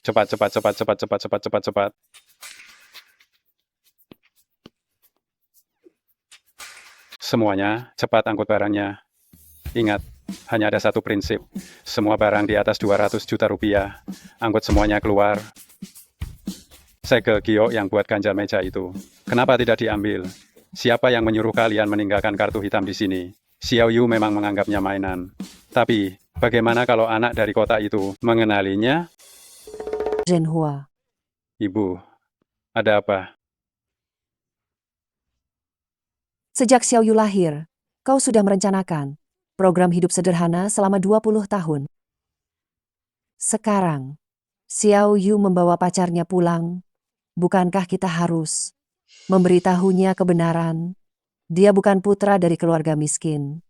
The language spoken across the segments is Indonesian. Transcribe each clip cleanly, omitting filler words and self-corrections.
Cepat, cepat, cepat, cepat, cepat, cepat, cepat, cepat. Semuanya, cepat angkut barangnya. Ingat, hanya ada satu prinsip. Semua barang di atas 200 juta rupiah. Angkut semuanya keluar. Segel giok yang buat ganjal meja itu. Kenapa tidak diambil? Siapa yang menyuruh kalian meninggalkan kartu hitam di sini? Xiao Yu memang menganggapnya mainan. Tapi, bagaimana kalau anak dari kota itu mengenalinya? Zhenhua. Ibu, ada apa? Sejak Xiao Yu lahir, kau sudah merencanakan program hidup sederhana selama 20 tahun. Sekarang, Xiao Yu membawa pacarnya pulang. Bukankah kita harus memberitahunya kebenaran? Dia bukan putra dari keluarga miskin.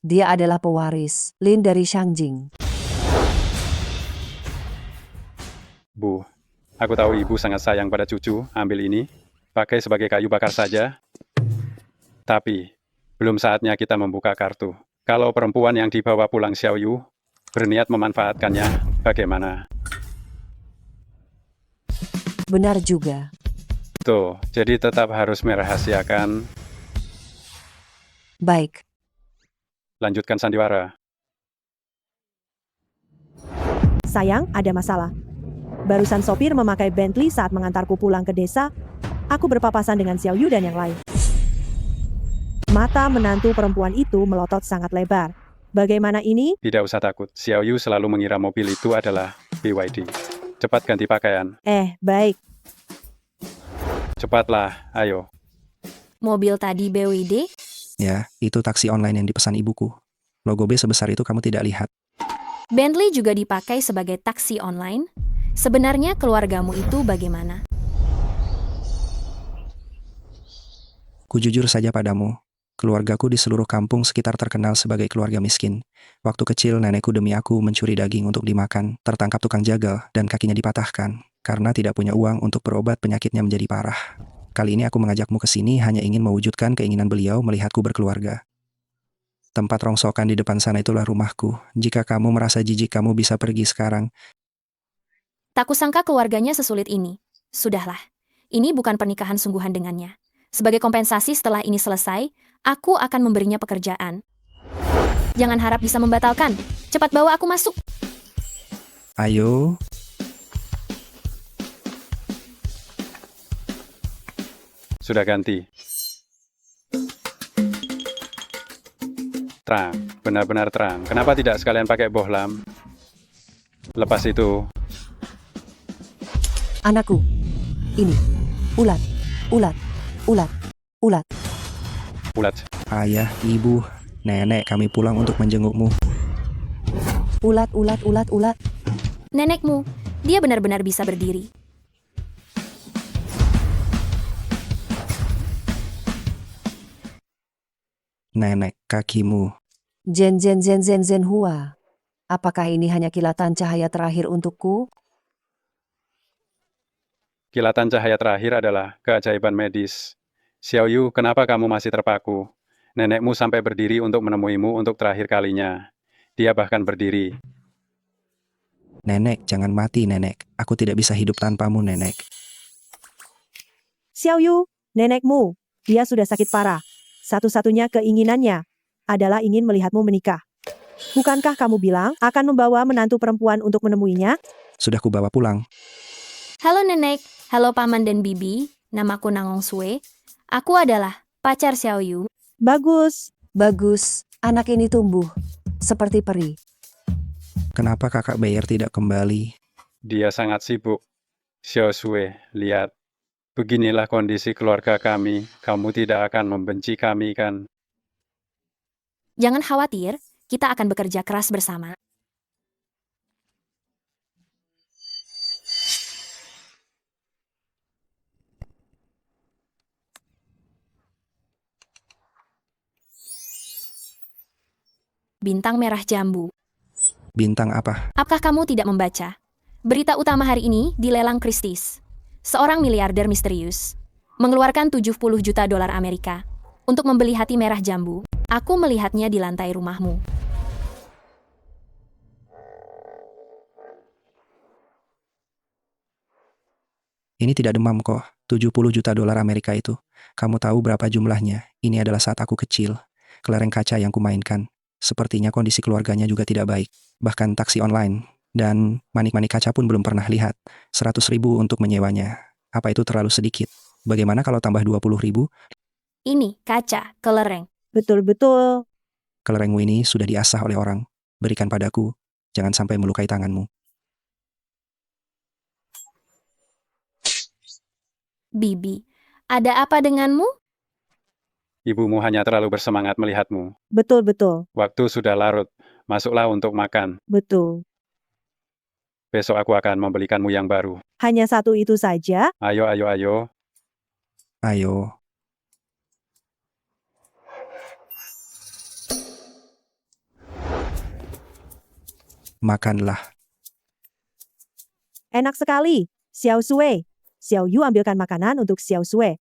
Dia adalah pewaris Lin dari Shangjing. Bu, aku tahu ibu sangat sayang pada cucu. Ambil ini, pakai sebagai kayu bakar saja. Tapi, belum saatnya kita membuka kartu. Kalau perempuan yang dibawa pulang Xiao Yu berniat memanfaatkannya, bagaimana? Benar juga. Tuh, jadi tetap harus merahasiakan. Baik, Lanjutkan sandiwara. Sayang, ada masalah. Barusan sopir memakai Bentley saat mengantarku pulang ke desa. Aku berpapasan dengan Xiao Yu dan yang lain. Mata menantu perempuan itu melotot sangat lebar. Bagaimana ini? Tidak usah takut, Xiao Yu selalu mengira mobil itu adalah BYD. Cepat ganti pakaian. Baik. Cepatlah, ayo. Mobil tadi BWD? Ya, itu taksi online yang dipesan ibuku. Logo B sebesar itu kamu tidak lihat. Bentley juga dipakai sebagai taksi online? Sebenarnya keluargamu itu bagaimana? Kujujur saja padamu, keluargaku di seluruh kampung sekitar terkenal sebagai keluarga miskin. Waktu kecil nenekku demi aku mencuri daging untuk dimakan, tertangkap tukang jagal, dan kakinya dipatahkan. Karena tidak punya uang untuk berobat penyakitnya menjadi parah. Kali ini aku mengajakmu ke sini hanya ingin mewujudkan keinginan beliau melihatku berkeluarga. Tempat rongsokan di depan sana itulah rumahku. Jika kamu merasa jijik kamu bisa pergi sekarang. Tak kusangka keluarganya sesulit ini. Sudahlah, ini bukan pernikahan sungguhan dengannya. Sebagai kompensasi setelah ini selesai, aku akan memberinya pekerjaan. Jangan harap bisa membatalkan. Cepat bawa aku masuk. Ayo. Sudah ganti. Terang, benar-benar terang. Kenapa tidak sekalian pakai bohlam? Lepas itu, anakku. Ini, ulat, ulat, ulat, ulat. ulat. Ayah, ibu, nenek kami pulang untuk menjengukmu. Ulat, ulat, ulat, ulat. Nenekmu, dia benar-benar bisa berdiri. Nenek, kakimu. Zhenhua. Apakah ini hanya kilatan cahaya terakhir untukku? Kilatan cahaya terakhir adalah keajaiban medis. Xiao Yu, kenapa kamu masih terpaku? Nenekmu sampai berdiri untuk menemuimu untuk terakhir kalinya. Dia bahkan berdiri. Nenek, jangan mati nenek. Aku tidak bisa hidup tanpamu nenek. Xiao Yu, nenekmu. Dia sudah sakit parah. Satu-satunya keinginannya adalah ingin melihatmu menikah. Bukankah kamu bilang akan membawa menantu perempuan untuk menemuinya? Sudah kubawa pulang. Halo nenek, halo paman dan bibi, namaku Nangong Sue. Aku adalah pacar Xiao Yu. Bagus. Bagus, anak ini tumbuh seperti peri. Kenapa kakak Bayer tidak kembali? Dia sangat sibuk. Xiao Sue, lihat. Beginilah kondisi keluarga kami. Kamu tidak akan membenci kami, kan? Jangan khawatir, kita akan bekerja keras bersama. Bintang merah jambu. Bintang apa? Apakah kamu tidak membaca? Berita utama hari ini di lelang Christie's. Seorang miliarder misterius mengeluarkan 70 juta dolar Amerika untuk membeli hati merah jambu. Aku melihatnya di lantai rumahmu. Ini tidak demam kok, 70 juta dolar Amerika itu. Kamu tahu berapa jumlahnya? Ini adalah saat aku kecil. Kelereng kaca yang kumainkan. Sepertinya kondisi keluarganya juga tidak baik. Bahkan taksi online dan manik-manik kaca pun belum pernah lihat. 100.000 untuk menyewanya. Apa itu terlalu sedikit? Bagaimana kalau tambah 20.000? Ini kaca, kelereng. Betul-betul. Kelerengmu ini sudah diasah oleh orang. Berikan padaku. Jangan sampai melukai tanganmu. Bibi, ada apa denganmu? Ibumu hanya terlalu bersemangat melihatmu. Betul-betul. Waktu sudah larut. Masuklah untuk makan. Betul. Besok aku akan membelikanmu yang baru. Hanya satu itu saja? Ayo, ayo, ayo. Ayo. Makanlah. Enak sekali. Xiao Sui. Xiao Yu ambilkan makanan untuk Xiao Sui.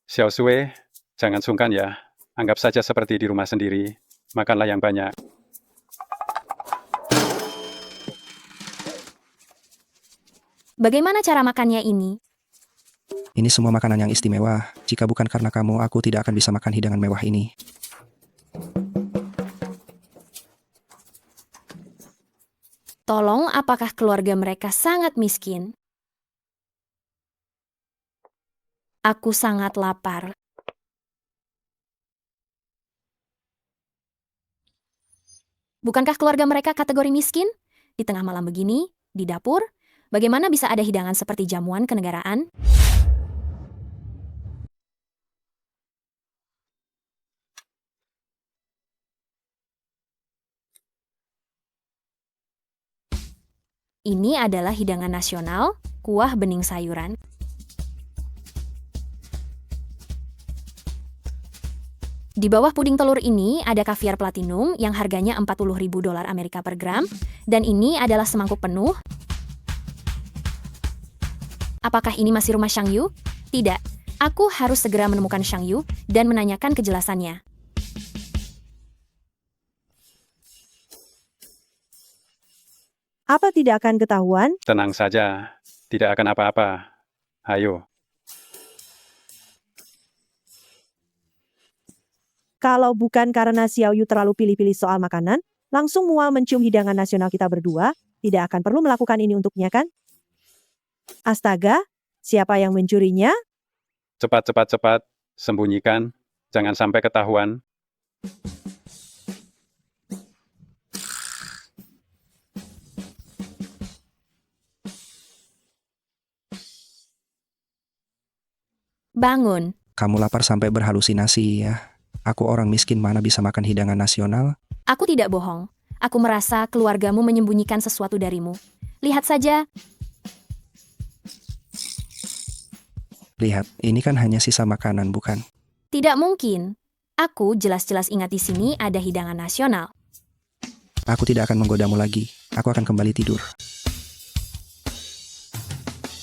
Xiao Sui, jangan sungkan ya. Anggap saja seperti di rumah sendiri. Makanlah yang banyak. Bagaimana cara makannya ini? Ini semua makanan yang istimewa. Jika bukan karena kamu, aku tidak akan bisa makan hidangan mewah ini. Tolong, apakah keluarga mereka sangat miskin? Aku sangat lapar. Bukankah keluarga mereka kategori miskin? Di tengah malam begini, di dapur, bagaimana bisa ada hidangan seperti jamuan kenegaraan? Ini adalah hidangan nasional, kuah bening sayuran. Di bawah puding telur ini ada kaviar platinum yang harganya 40.000 dolar Amerika per gram, dan ini adalah semangkuk penuh. Apakah ini masih rumah Shang Yu? Tidak. Aku harus segera menemukan Shang Yu dan menanyakan kejelasannya. Apa tidak akan ketahuan? Tenang saja. Tidak akan apa-apa. Ayo. Kalau bukan karena Xiao Yu terlalu pilih-pilih soal makanan, langsung mual mencium hidangan nasional kita berdua, tidak akan perlu melakukan ini untuknya kan? Astaga, siapa yang mencurinya? Cepat, cepat, cepat. Sembunyikan. Jangan sampai ketahuan. Bangun. Kamu lapar sampai berhalusinasi ya. Aku orang miskin mana bisa makan hidangan nasional? Aku tidak bohong. Aku merasa keluargamu menyembunyikan sesuatu darimu. Lihat saja. Lihat, ini kan hanya sisa makanan, bukan? Tidak mungkin. Aku jelas-jelas ingat di sini ada hidangan nasional. Aku tidak akan menggodamu lagi. Aku akan kembali tidur.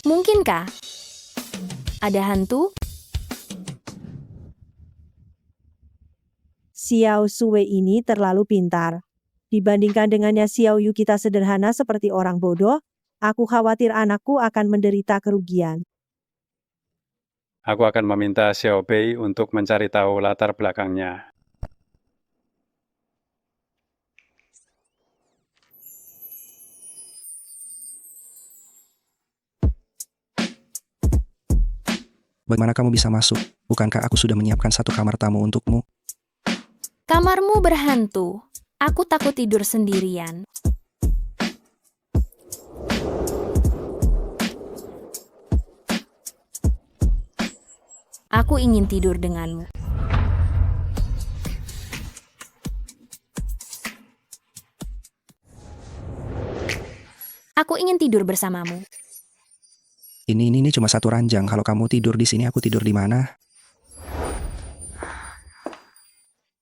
Mungkinkah? Ada hantu? Xiao Sui ini terlalu pintar. Dibandingkan dengannya Xiao Yu kita sederhana seperti orang bodoh, aku khawatir anakku akan menderita kerugian. Aku akan meminta Xiao Bei untuk mencari tahu latar belakangnya. Bagaimana kamu bisa masuk? Bukankah aku sudah menyiapkan satu kamar tamu untukmu? Kamarmu berhantu. Aku takut tidur sendirian. Aku ingin tidur denganmu. Aku ingin tidur bersamamu. Ini cuma satu ranjang. Kalau kamu tidur di sini, aku tidur di mana?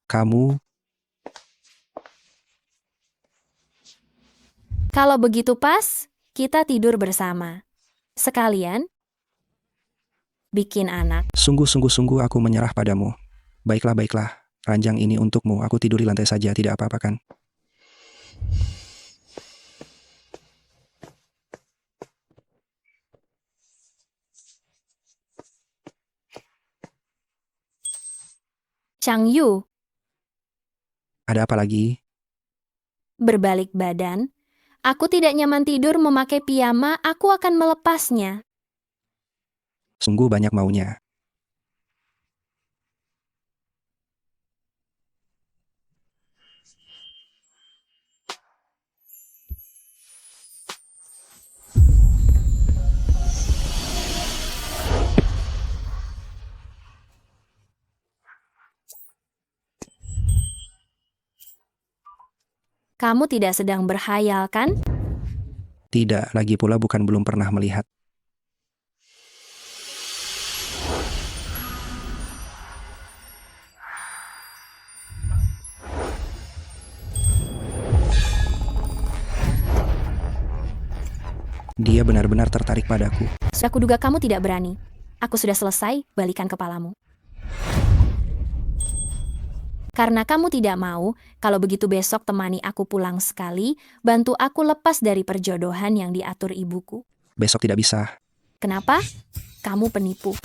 Kamu, Kalau begitu pas, kita tidur bersama. Sekalian, bikin anak. sungguh aku menyerah padamu. Baiklah. Ranjang ini untukmu. Aku tidur di lantai saja, tidak apa-apa kan? Chang Yu, Ada apa lagi? berbalik badan. Aku tidak nyaman tidur memakai piyama, aku akan melepasnya. Sungguh banyak maunya. Kamu tidak sedang berhayal, kan? Tidak, lagi pula bukan belum pernah melihat. Dia benar-benar tertarik padaku. Sudah kuduga kamu tidak berani. Aku sudah selesai, balikan kepalamu. Karena kamu tidak mau, kalau begitu besok temani aku pulang sekali, bantu aku lepas dari perjodohan yang diatur ibuku. Besok tidak bisa. Kenapa? Kamu penipu.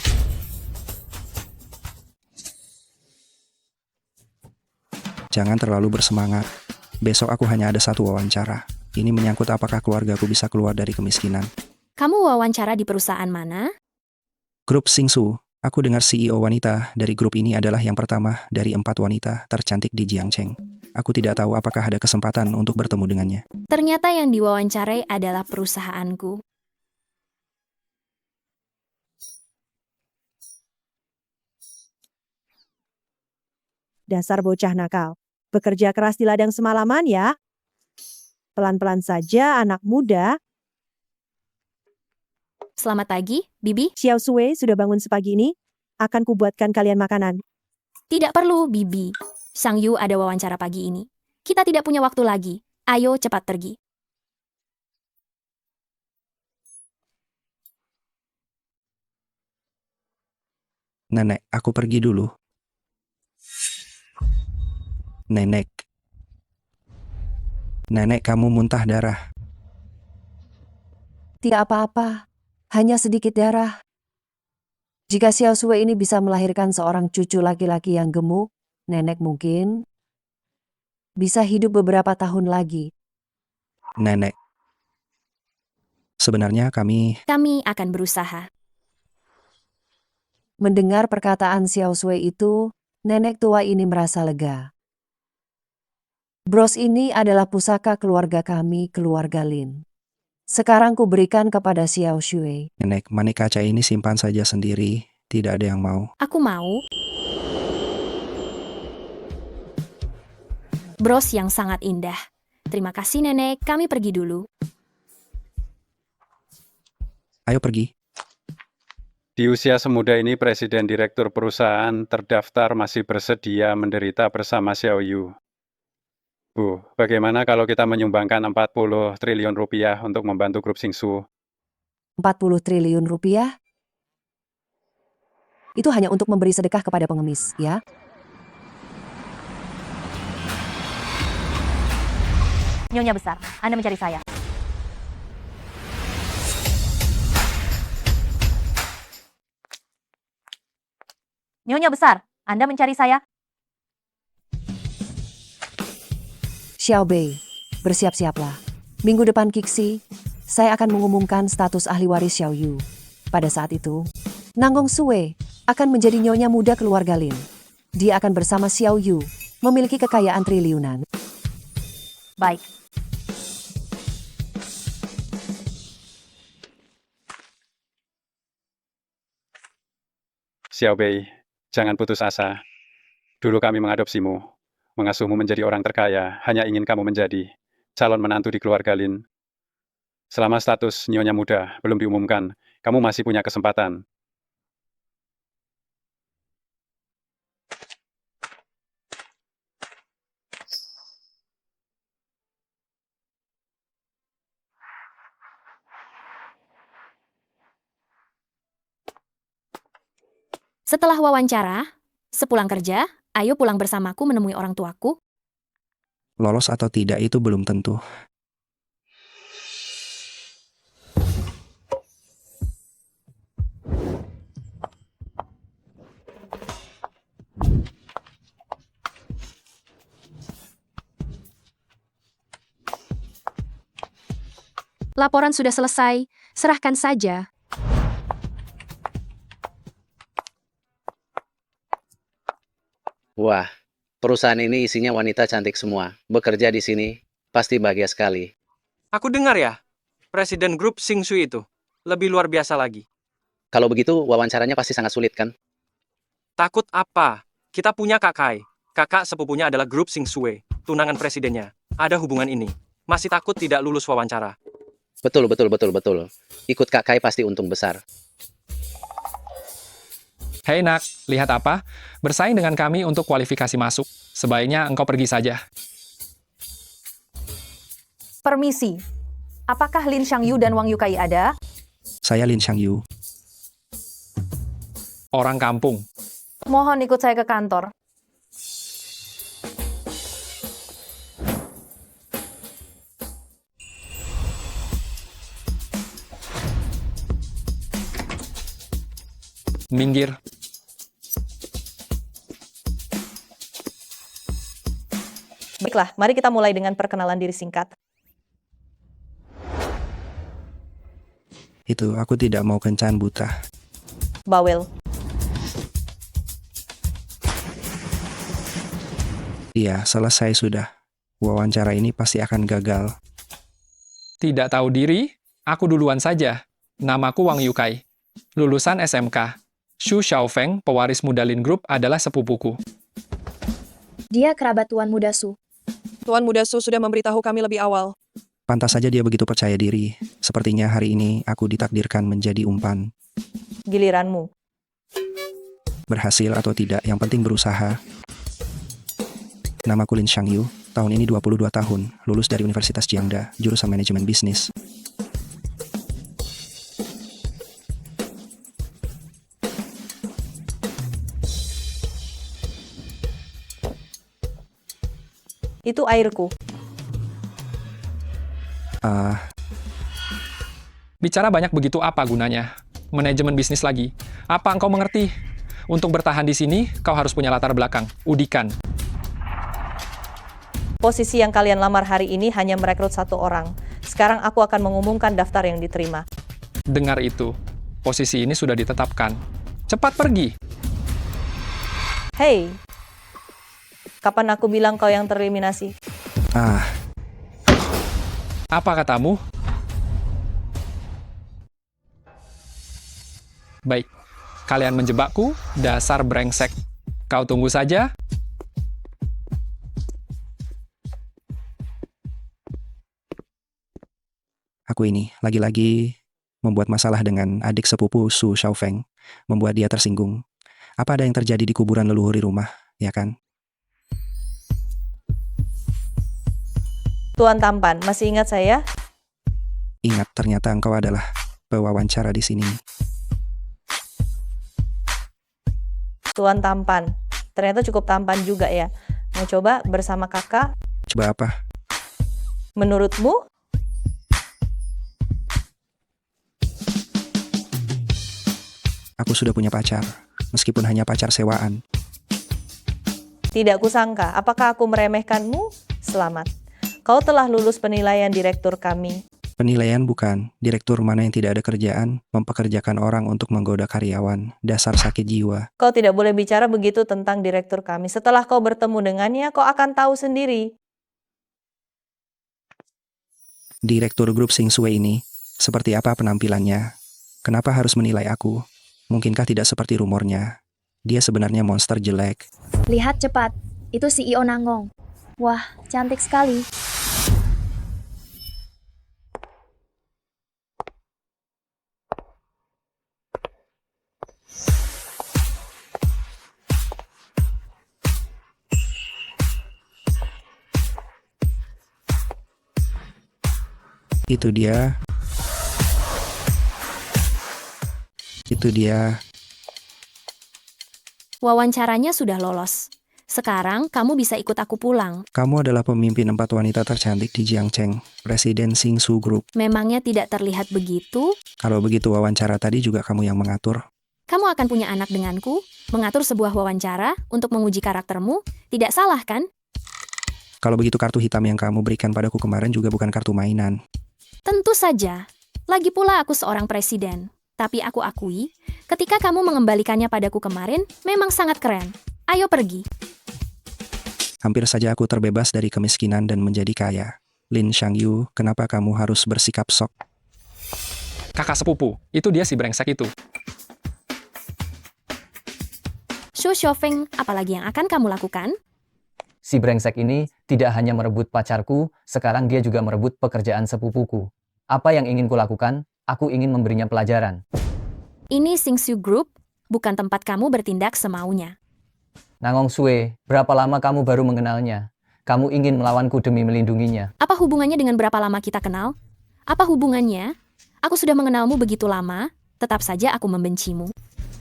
Jangan terlalu bersemangat. Besok aku hanya ada satu wawancara. Ini menyangkut apakah keluargaku bisa keluar dari kemiskinan. Kamu wawancara di perusahaan mana? Grup Singsu. Aku dengar CEO wanita dari grup ini adalah yang pertama dari 4 wanita tercantik di Jiangcheng. Aku tidak tahu apakah ada kesempatan untuk bertemu dengannya. Ternyata yang diwawancarai adalah perusahaanku. Dasar bocah nakal. Bekerja keras di ladang semalaman ya. Pelan-pelan saja anak muda. Selamat pagi, Bibi. Xiao Sui sudah bangun sepagi ini. Akan kubuatkan kalian makanan. Tidak perlu, Bibi. Sang Yu ada wawancara pagi ini. Kita tidak punya waktu lagi. Ayo cepat pergi. Nenek, aku pergi dulu. Nenek. Nenek, kamu muntah darah. Tidak apa-apa, hanya sedikit darah. Jika Xiao Sui ini bisa melahirkan seorang cucu laki-laki yang gemuk, nenek mungkin bisa hidup beberapa tahun lagi. Nenek. Sebenarnya kami Kami akan berusaha. Mendengar perkataan Xiao Sui itu, nenek tua ini merasa lega. Bros ini adalah pusaka keluarga kami, keluarga Lin. Sekarang ku berikan kepada Xiao Sui. Nenek, manik kaca ini simpan saja sendiri. Tidak ada yang mau. Aku mau. Bros yang sangat indah. Terima kasih, Nenek. Kami pergi dulu. Ayo pergi. Di usia semuda ini, Presiden Direktur perusahaan terdaftar masih bersedia menderita bersama Xiao Yu. Bu, bagaimana kalau kita menyumbangkan 40 triliun rupiah untuk membantu grup Singsu? 40 triliun rupiah? Itu hanya untuk memberi sedekah kepada pengemis, ya? Nyonya besar, Anda mencari saya. Nyonya besar, Anda mencari saya. Xiao Bei, bersiap-siaplah. Minggu depan Kixi, saya akan mengumumkan status ahli waris Xiao Yu. Pada saat itu, Nanggong Sui akan menjadi nyonya muda keluarga Lin. Dia akan bersama Xiao Yu, memiliki kekayaan triliunan. Baik. Xiao Bei, jangan putus asa. Dulu kami mengadopsimu, mengasuhmu menjadi orang terkaya, hanya ingin kamu menjadi calon menantu di keluarga Lin. Selama status nyonya muda belum diumumkan, kamu masih punya kesempatan. Setelah wawancara, sepulang kerja, ayo pulang bersamaku menemui orang tuaku. Lolos atau tidak itu belum tentu. Laporan sudah selesai, serahkan saja. Wah, perusahaan ini isinya wanita cantik semua. Bekerja di sini, pasti bahagia sekali. Aku dengar ya, Presiden grup Singsu itu. Lebih luar biasa lagi. Kalau begitu, wawancaranya pasti sangat sulit, kan? Takut apa? Kita punya Kakai. Kakak sepupunya adalah grup Singsue, tunangan presidennya. Ada hubungan ini. Masih takut tidak lulus wawancara. Betul. Ikut Kak Kai pasti untung besar. Hei nak, lihat apa? Bersaing dengan kami untuk kualifikasi masuk. Sebaiknya engkau pergi saja. Permisi. Apakah Lin Xiangyu dan Wang Yukai ada? Saya Lin Xiangyu. Orang kampung. Mohon ikut saya ke kantor. Minggir. Baiklah, mari kita mulai dengan perkenalan diri singkat. Itu, aku tidak mau kencan buta. Bawel. Iya, selesai sudah. Wawancara ini pasti akan gagal. Tidak tahu diri? Aku duluan saja. Namaku Wang Yukai. Lulusan SMK. Xu Xiaofeng, pewaris muda Lin Group, adalah sepupuku. Dia kerabat Tuan Muda Su. Tuan Muda Su sudah memberitahu kami lebih awal. Pantas saja dia begitu percaya diri. Sepertinya hari ini aku ditakdirkan menjadi umpan. Giliranmu. Berhasil atau tidak, yang penting berusaha. Namaku Lin Xiangyu, tahun ini 22 tahun, lulus dari Universitas Jiangda, jurusan manajemen bisnis. Itu airku. Bicara banyak begitu apa gunanya? Manajemen bisnis lagi. Apa engkau mengerti? Untuk bertahan di sini, kau harus punya latar belakang. Udikan. Posisi yang kalian lamar hari ini hanya merekrut 1 orang. Sekarang aku akan mengumumkan daftar yang diterima. Dengar itu. Posisi ini sudah ditetapkan. Cepat pergi. Hei, kapan aku bilang kau yang tereliminasi? Apa katamu? Baik, kalian menjebakku, dasar brengsek. Kau tunggu saja. Aku ini, lagi-lagi, membuat masalah dengan adik sepupu Su Xiaofeng, membuat dia tersinggung. Apa ada yang terjadi di kuburan leluhur di rumah, ya kan? Tuan Tampan, masih ingat saya? Ingat, ternyata engkau adalah pewawancara di sini. Tuan Tampan. Ternyata cukup tampan juga ya. Mau coba bersama kakak? Coba apa? Menurutmu? Aku sudah punya pacar, meskipun hanya pacar sewaan. Tidak kusangka. Apakah aku meremehkanmu? Selamat. Kau telah lulus penilaian direktur kami. Penilaian bukan, direktur mana yang tidak ada kerjaan, mempekerjakan orang untuk menggoda karyawan, dasar sakit jiwa. Kau tidak boleh bicara begitu tentang direktur kami. Setelah kau bertemu dengannya, kau akan tahu sendiri. Direktur grup Singsue ini, seperti apa penampilannya? Kenapa harus menilai aku? Mungkinkah tidak seperti rumornya? Dia sebenarnya monster jelek. Lihat cepat, itu CEO Nangong. Wah, cantik sekali. Itu dia. Wawancaranya sudah lolos. Sekarang kamu bisa ikut aku pulang. Kamu adalah pemimpin 4 wanita tercantik di Jiangcheng, Presiden Singsu Group. Memangnya tidak terlihat begitu? Kalau begitu wawancara tadi juga kamu yang mengatur. Kamu akan punya anak denganku, mengatur sebuah wawancara untuk menguji karaktermu. Tidak salah kan? Kalau begitu kartu hitam yang kamu berikan padaku kemarin juga bukan kartu mainan. Tentu Tentu saja. Lagi pula aku seorang presiden. Tapi aku akui, ketika kamu mengembalikannya padaku kemarin, memang sangat keren. Ayo pergi. Hampir saja aku terbebas dari kemiskinan dan menjadi kaya. Lin Xiangyu, kenapa kamu harus bersikap sok? Kakak sepupu, itu dia si brengsek itu. Xu Xiaofeng, apalagi yang akan kamu lakukan? Si brengsek ini tidak hanya merebut pacarku, sekarang dia juga merebut pekerjaan sepupuku. Apa yang ingin kulakukan? Aku ingin memberinya pelajaran. Ini Xingxiu Group, bukan tempat kamu bertindak semaunya. Nangong Sue, berapa lama kamu baru mengenalnya? Kamu ingin melawanku demi melindunginya. Apa hubungannya dengan berapa lama kita kenal? Apa hubungannya? Aku sudah mengenalmu begitu lama, tetap saja aku membencimu.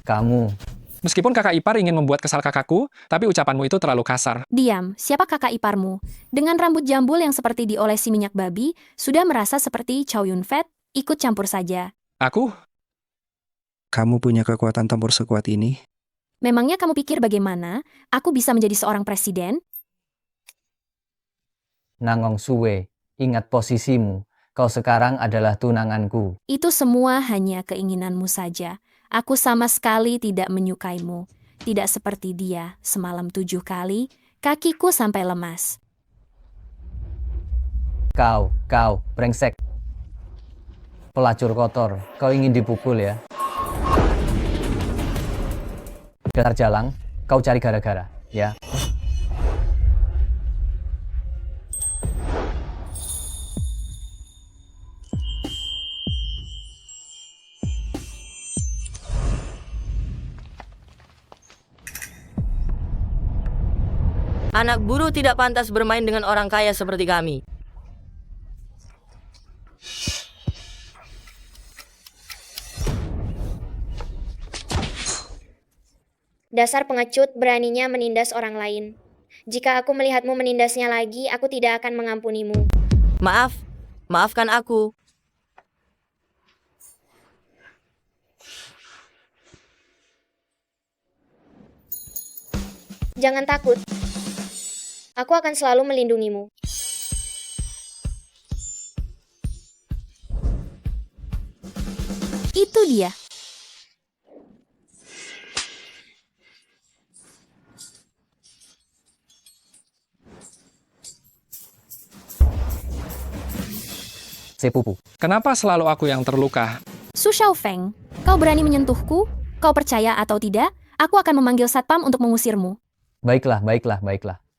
Kamu. Meskipun kakak ipar ingin membuat kesal kakakku, tapi ucapanmu itu terlalu kasar. Diam, siapa kakak iparmu? Dengan rambut jambul yang seperti diolesi minyak babi, sudah merasa seperti Chow Yun Fat, ikut campur saja. Aku? Kamu punya kekuatan tempur sekuat ini? Memangnya kamu pikir bagaimana aku bisa menjadi seorang presiden? Nangong Sue, ingat posisimu. Kau sekarang adalah tunanganku. Itu semua hanya keinginanmu saja. Aku sama sekali tidak menyukaimu. Tidak seperti dia, semalam 7 kali, kakiku sampai lemas. Kau, brengsek. Pelacur kotor, kau ingin dipukul ya? Dasar jalang, kau cari gara-gara, ya? Anak buruh tidak pantas bermain dengan orang kaya seperti kami. Dasar pengecut, beraninya menindas orang lain. Jika aku melihatmu menindasnya lagi, aku tidak akan mengampunimu. Maafkan aku. Jangan takut. Aku akan selalu melindungimu. Itu dia. Sepupu. Kenapa selalu aku yang terluka? Xu Xiaofeng, kau berani menyentuhku? Kau percaya atau tidak, aku akan memanggil satpam untuk mengusirmu. Baiklah.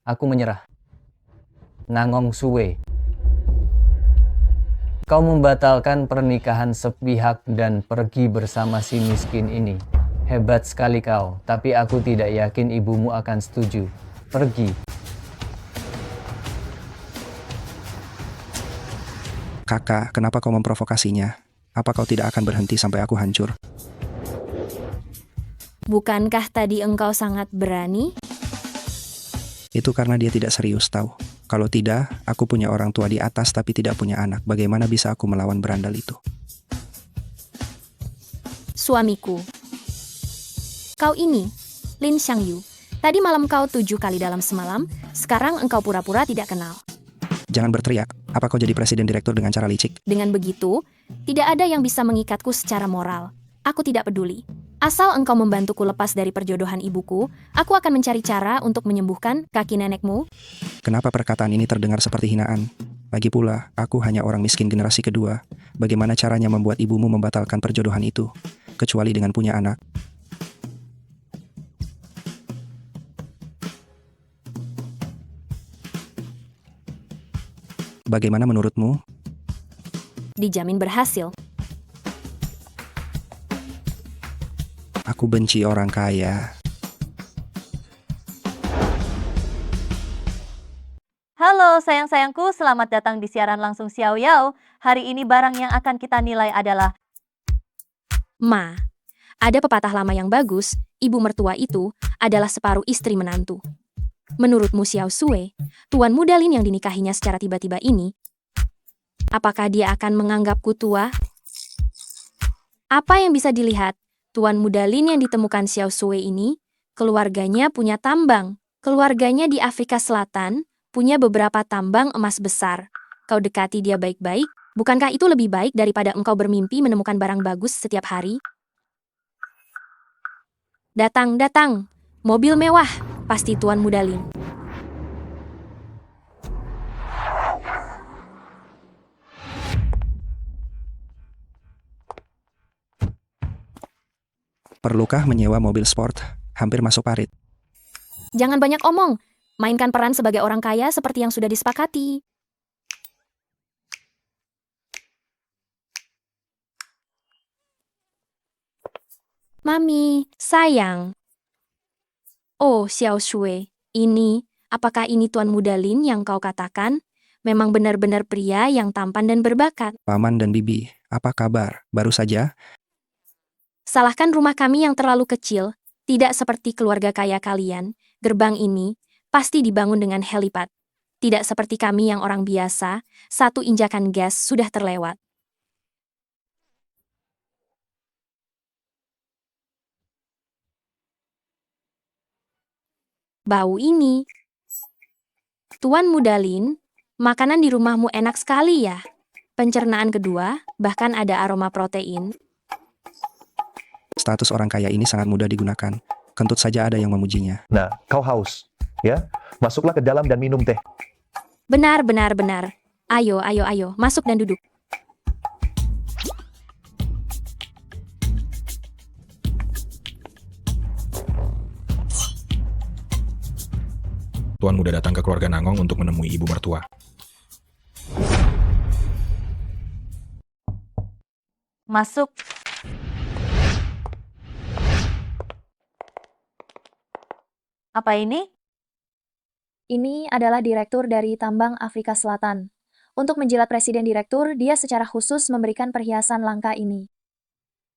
Aku menyerah. Nangong Sue. Kau membatalkan pernikahan sepihak dan pergi bersama si miskin ini. Hebat sekali kau, tapi aku tidak yakin ibumu akan setuju. Pergi. Kakak, kenapa kau memprovokasinya? Apa kau tidak akan berhenti sampai aku hancur? Bukankah tadi engkau sangat berani? Itu karena dia tidak serius, tahu. Kalau tidak, aku punya orang tua di atas tapi tidak punya anak. Bagaimana bisa aku melawan berandal itu? Suamiku. Kau ini, Lin Xiangyu. Tadi malam kau 7 kali dalam semalam, sekarang engkau pura-pura tidak kenal. Jangan berteriak. Apa kau jadi presiden direktur dengan cara licik? Dengan begitu, tidak ada yang bisa mengikatku secara moral. Aku tidak peduli. Asal engkau membantuku lepas dari perjodohan ibuku, aku akan mencari cara untuk menyembuhkan kaki nenekmu. Kenapa perkataan ini terdengar seperti hinaan? Lagi pula, aku hanya orang miskin generasi kedua. Bagaimana caranya membuat ibumu membatalkan perjodohan itu? Kecuali dengan punya anak. Bagaimana menurutmu? Dijamin berhasil. Aku benci orang kaya. Halo sayang-sayangku, selamat datang di siaran langsung Xiao Yao. Hari ini barang yang akan kita nilai adalah... Ma, ada pepatah lama yang bagus, ibu mertua itu adalah separuh istri menantu. Menurutmu Xiao Sue, tuan muda Lin yang dinikahinya secara tiba-tiba ini, apakah dia akan menganggapku tua? Apa yang bisa dilihat, tuan muda Lin yang ditemukan Xiao Sue ini, keluarganya punya tambang. Keluarganya di Afrika Selatan punya beberapa tambang emas besar. Kau dekati dia baik-baik, Bukankah itu lebih baik daripada engkau bermimpi menemukan barang bagus setiap hari? Datang, datang. Mobil mewah. Pasti Tuan Muda Lin. Perlukah menyewa mobil sport? Hampir masuk parit. Jangan banyak omong. Mainkan peran sebagai orang kaya seperti yang sudah disepakati. Mami, sayang. Oh, Xiao Shui, apakah ini Tuan Muda Lin yang kau katakan? Memang benar-benar pria yang tampan dan berbakat. Paman dan Bibi, apa kabar? Baru saja? Salahkan rumah kami yang terlalu kecil, tidak seperti keluarga kaya kalian. Gerbang ini pasti dibangun dengan helipad. Tidak seperti kami yang orang biasa, satu injakan gas sudah terlewat. Bau ini. Tuan Muda Lin, makanan di rumahmu enak sekali ya. Pencernaan kedua, bahkan ada aroma protein. Status orang kaya ini sangat mudah digunakan. Kentut saja ada yang memujinya. Nah, kau haus, ya? Masuklah ke dalam dan minum teh. Benar. Ayo, masuk dan duduk. Tuan Muda datang ke keluarga Nangong untuk menemui ibu mertua. Masuk. Apa ini? Ini adalah direktur dari Tambang Afrika Selatan. Untuk menjilat presiden direktur, dia secara khusus memberikan perhiasan langka ini.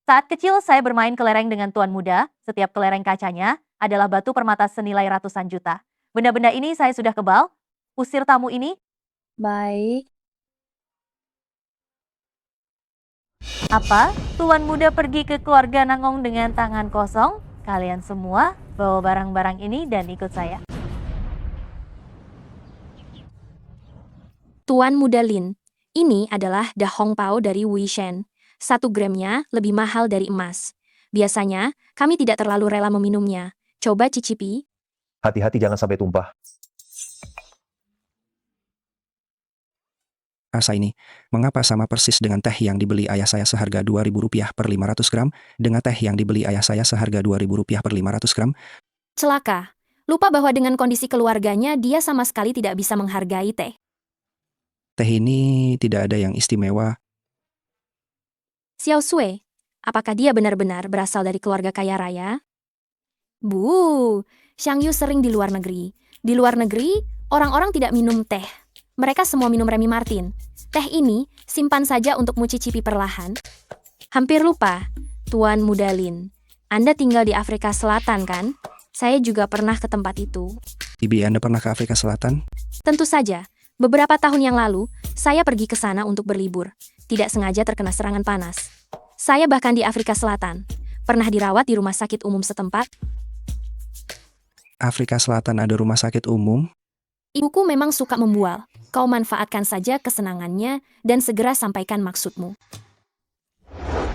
Saat kecil saya bermain kelereng dengan Tuan Muda. Setiap kelereng kacanya adalah batu permata senilai ratusan juta. Benda-benda ini saya sudah kebal. Usir tamu ini. Baik. Apa? Tuan Muda pergi ke keluarga Nangong dengan tangan kosong? Kalian semua bawa barang-barang ini dan ikut saya. Tuan Muda Lin, ini adalah Da Hong Pao dari Wuishen. 1 gramnya lebih mahal dari emas. Biasanya, kami tidak terlalu rela meminumnya. Coba cicipi. Hati-hati jangan sampai tumpah. Rasa ini, mengapa sama persis dengan teh yang dibeli ayah saya seharga Rp2.000 per 500 gram, dengan teh yang dibeli ayah saya seharga Rp2.000 per 500 gram? Celaka. Lupa bahwa dengan kondisi keluarganya, dia sama sekali tidak bisa menghargai teh. Teh ini tidak ada yang istimewa. Xiao Sui, apakah dia benar-benar berasal dari keluarga kaya raya? Bu, Xiang Yu sering di luar negeri. Di luar negeri, orang-orang tidak minum teh. Mereka semua minum Remy Martin. Teh ini simpan saja untuk mucicipi perlahan. Hampir lupa, Tuan Muda Lin. Anda tinggal di Afrika Selatan kan? Saya juga pernah ke tempat itu. Bibi, Anda pernah ke Afrika Selatan? Tentu saja. Beberapa tahun yang lalu, saya pergi ke sana untuk berlibur. Tidak sengaja terkena serangan panas. Saya bahkan di Afrika Selatan. Pernah dirawat di rumah sakit umum setempat. Afrika Selatan ada rumah sakit umum? Ibuku memang suka membual. Kau manfaatkan saja kesenangannya dan segera sampaikan maksudmu.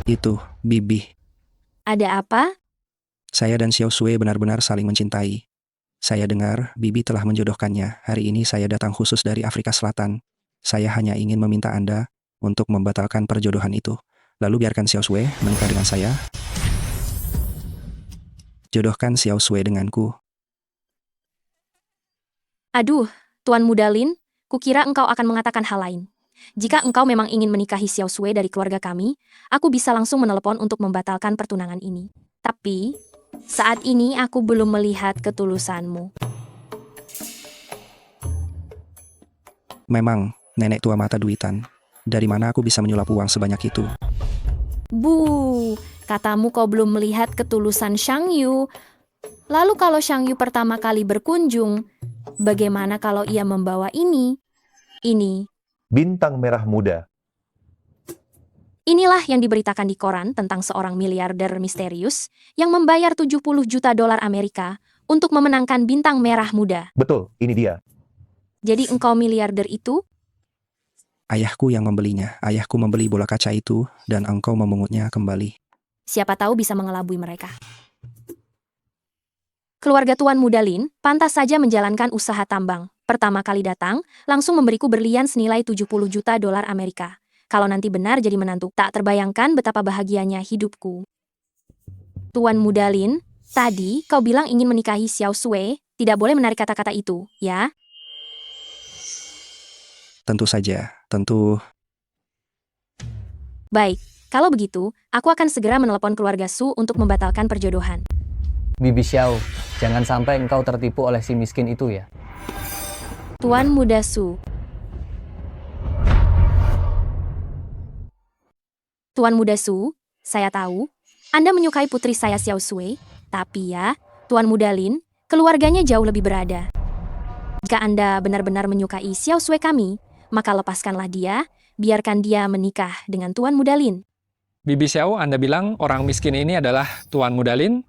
Itu, Bibi. Ada apa? Saya dan Xiao Sui benar-benar saling mencintai. Saya dengar Bibi telah menjodohkannya. Hari ini saya datang khusus dari Afrika Selatan. Saya hanya ingin meminta Anda untuk membatalkan perjodohan itu. Lalu biarkan Xiao Sui menikah dengan saya. Jodohkan Xiao Sui denganku. Aduh, Tuan Muda Lin, kukira engkau akan mengatakan hal lain. Jika engkau memang ingin menikahi Xiao Sui dari keluarga kami, aku bisa langsung menelepon untuk membatalkan pertunangan ini. Tapi, saat ini aku belum melihat ketulusanmu. Memang, nenek tua mata duitan. Dari mana aku bisa menyulap uang sebanyak itu? Bu, katamu kau belum melihat ketulusan Xiang Yu. Lalu kalau Xiang Yu pertama kali berkunjung, bagaimana kalau ia membawa ini? Ini. Bintang merah muda. Inilah yang diberitakan di koran tentang seorang miliarder misterius yang membayar 70 juta dolar Amerika untuk memenangkan bintang merah muda. Betul, ini dia. Jadi engkau miliarder itu? Ayahku yang membelinya. Ayahku membeli bola kaca itu, dan engkau memungutnya kembali. Siapa tahu bisa mengelabui mereka. Keluarga Tuan Muda Lin pantas saja menjalankan usaha tambang. Pertama kali datang, langsung memberiku berlian senilai 70 juta dolar Amerika. Kalau nanti benar jadi menantu, tak terbayangkan betapa bahagianya hidupku. Tuan Muda Lin, tadi kau bilang ingin menikahi Xiao Sui, tidak boleh menarik kata-kata itu, ya? Tentu saja, tentu. Baik, kalau begitu, aku akan segera menelepon keluarga Su untuk membatalkan perjodohan. Bibi Xiao, jangan sampai engkau tertipu oleh si miskin itu ya. Tuan Muda Su. Tuan Muda Su, saya tahu, Anda menyukai putri saya Xiao Sui, tapi ya, Tuan Muda Lin, keluarganya jauh lebih berada. Jika Anda benar-benar menyukai Xiao Sui kami, maka lepaskanlah dia, biarkan dia menikah dengan Tuan Muda Lin. Bibi Xiao, Anda bilang orang miskin ini adalah Tuan Muda Lin?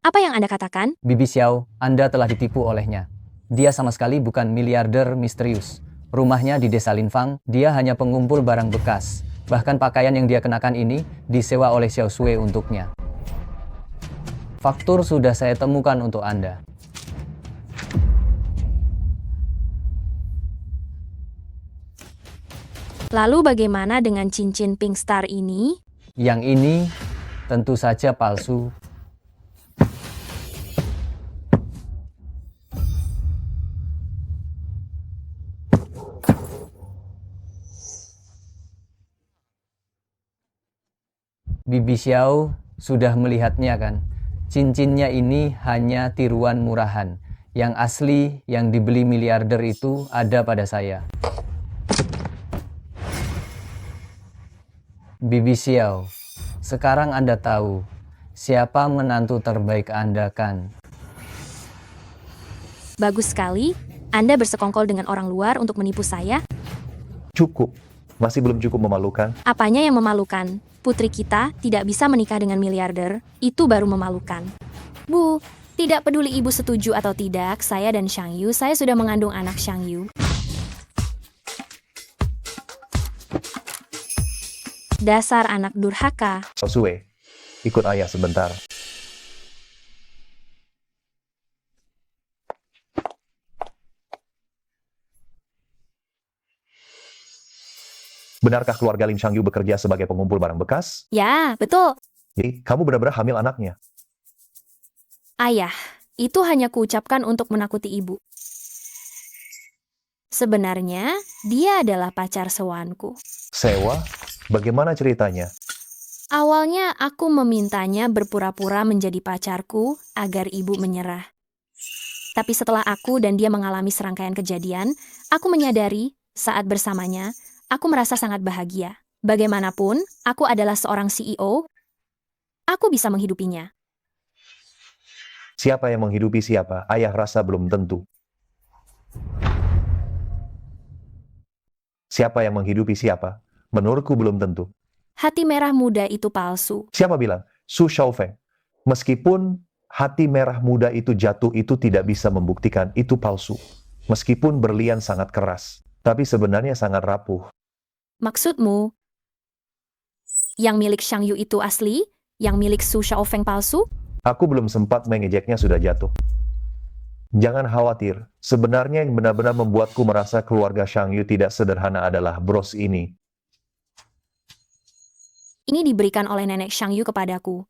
Apa yang Anda katakan? Bibi Xiao, Anda telah ditipu olehnya. Dia sama sekali bukan miliarder misterius. Rumahnya di desa Linfang, dia hanya pengumpul barang bekas. Bahkan pakaian yang dia kenakan ini disewa oleh Xiao Sui untuknya. Faktur sudah saya temukan untuk Anda. Lalu bagaimana dengan cincin Pink Star ini? Yang ini tentu saja palsu. Bibi Xiao sudah melihatnya kan? Cincinnya ini hanya tiruan murahan. Yang asli yang dibeli miliarder itu ada pada saya. Bibi Xiao, sekarang Anda tahu siapa menantu terbaik Anda kan? Bagus sekali, Anda bersekongkol dengan orang luar untuk menipu saya. Cukup. Masih belum cukup memalukan. Apanya yang memalukan? Putri kita tidak bisa menikah dengan miliarder, itu baru memalukan. Bu, tidak peduli ibu setuju atau tidak, saya dan Xiang Yu, saya sudah mengandung anak Xiang Yu. Dasar anak durhaka. Xiao Sui, ikut ayah sebentar. Benarkah keluarga Lin Xiangyu bekerja sebagai pengumpul barang bekas? Ya, betul. Jadi, kamu benar-benar hamil anaknya? Ayah, itu hanya kuucapkan untuk menakuti ibu. Sebenarnya, dia adalah pacar sewanku. Sewa? Bagaimana ceritanya? Awalnya aku memintanya berpura-pura menjadi pacarku agar ibu menyerah. Tapi setelah aku dan dia mengalami serangkaian kejadian, aku menyadari saat bersamanya, aku merasa sangat bahagia. Bagaimanapun, aku adalah seorang CEO, aku bisa menghidupinya. Siapa yang menghidupi siapa? Ayah rasa belum tentu. Siapa yang menghidupi siapa? Menurutku belum tentu. Hati merah muda itu palsu. Siapa bilang? Su Shaofeng. Meskipun hati merah muda itu jatuh, itu tidak bisa membuktikan itu palsu. Meskipun berlian sangat keras, tapi sebenarnya sangat rapuh. Maksudmu, yang milik Xiang Yu itu asli? Yang milik Su Shaofeng palsu? Aku belum sempat mengejeknya sudah jatuh. Jangan khawatir, sebenarnya yang benar-benar membuatku merasa keluarga Xiang Yu tidak sederhana adalah bros ini. Ini diberikan oleh nenek Xiang Yu kepadaku.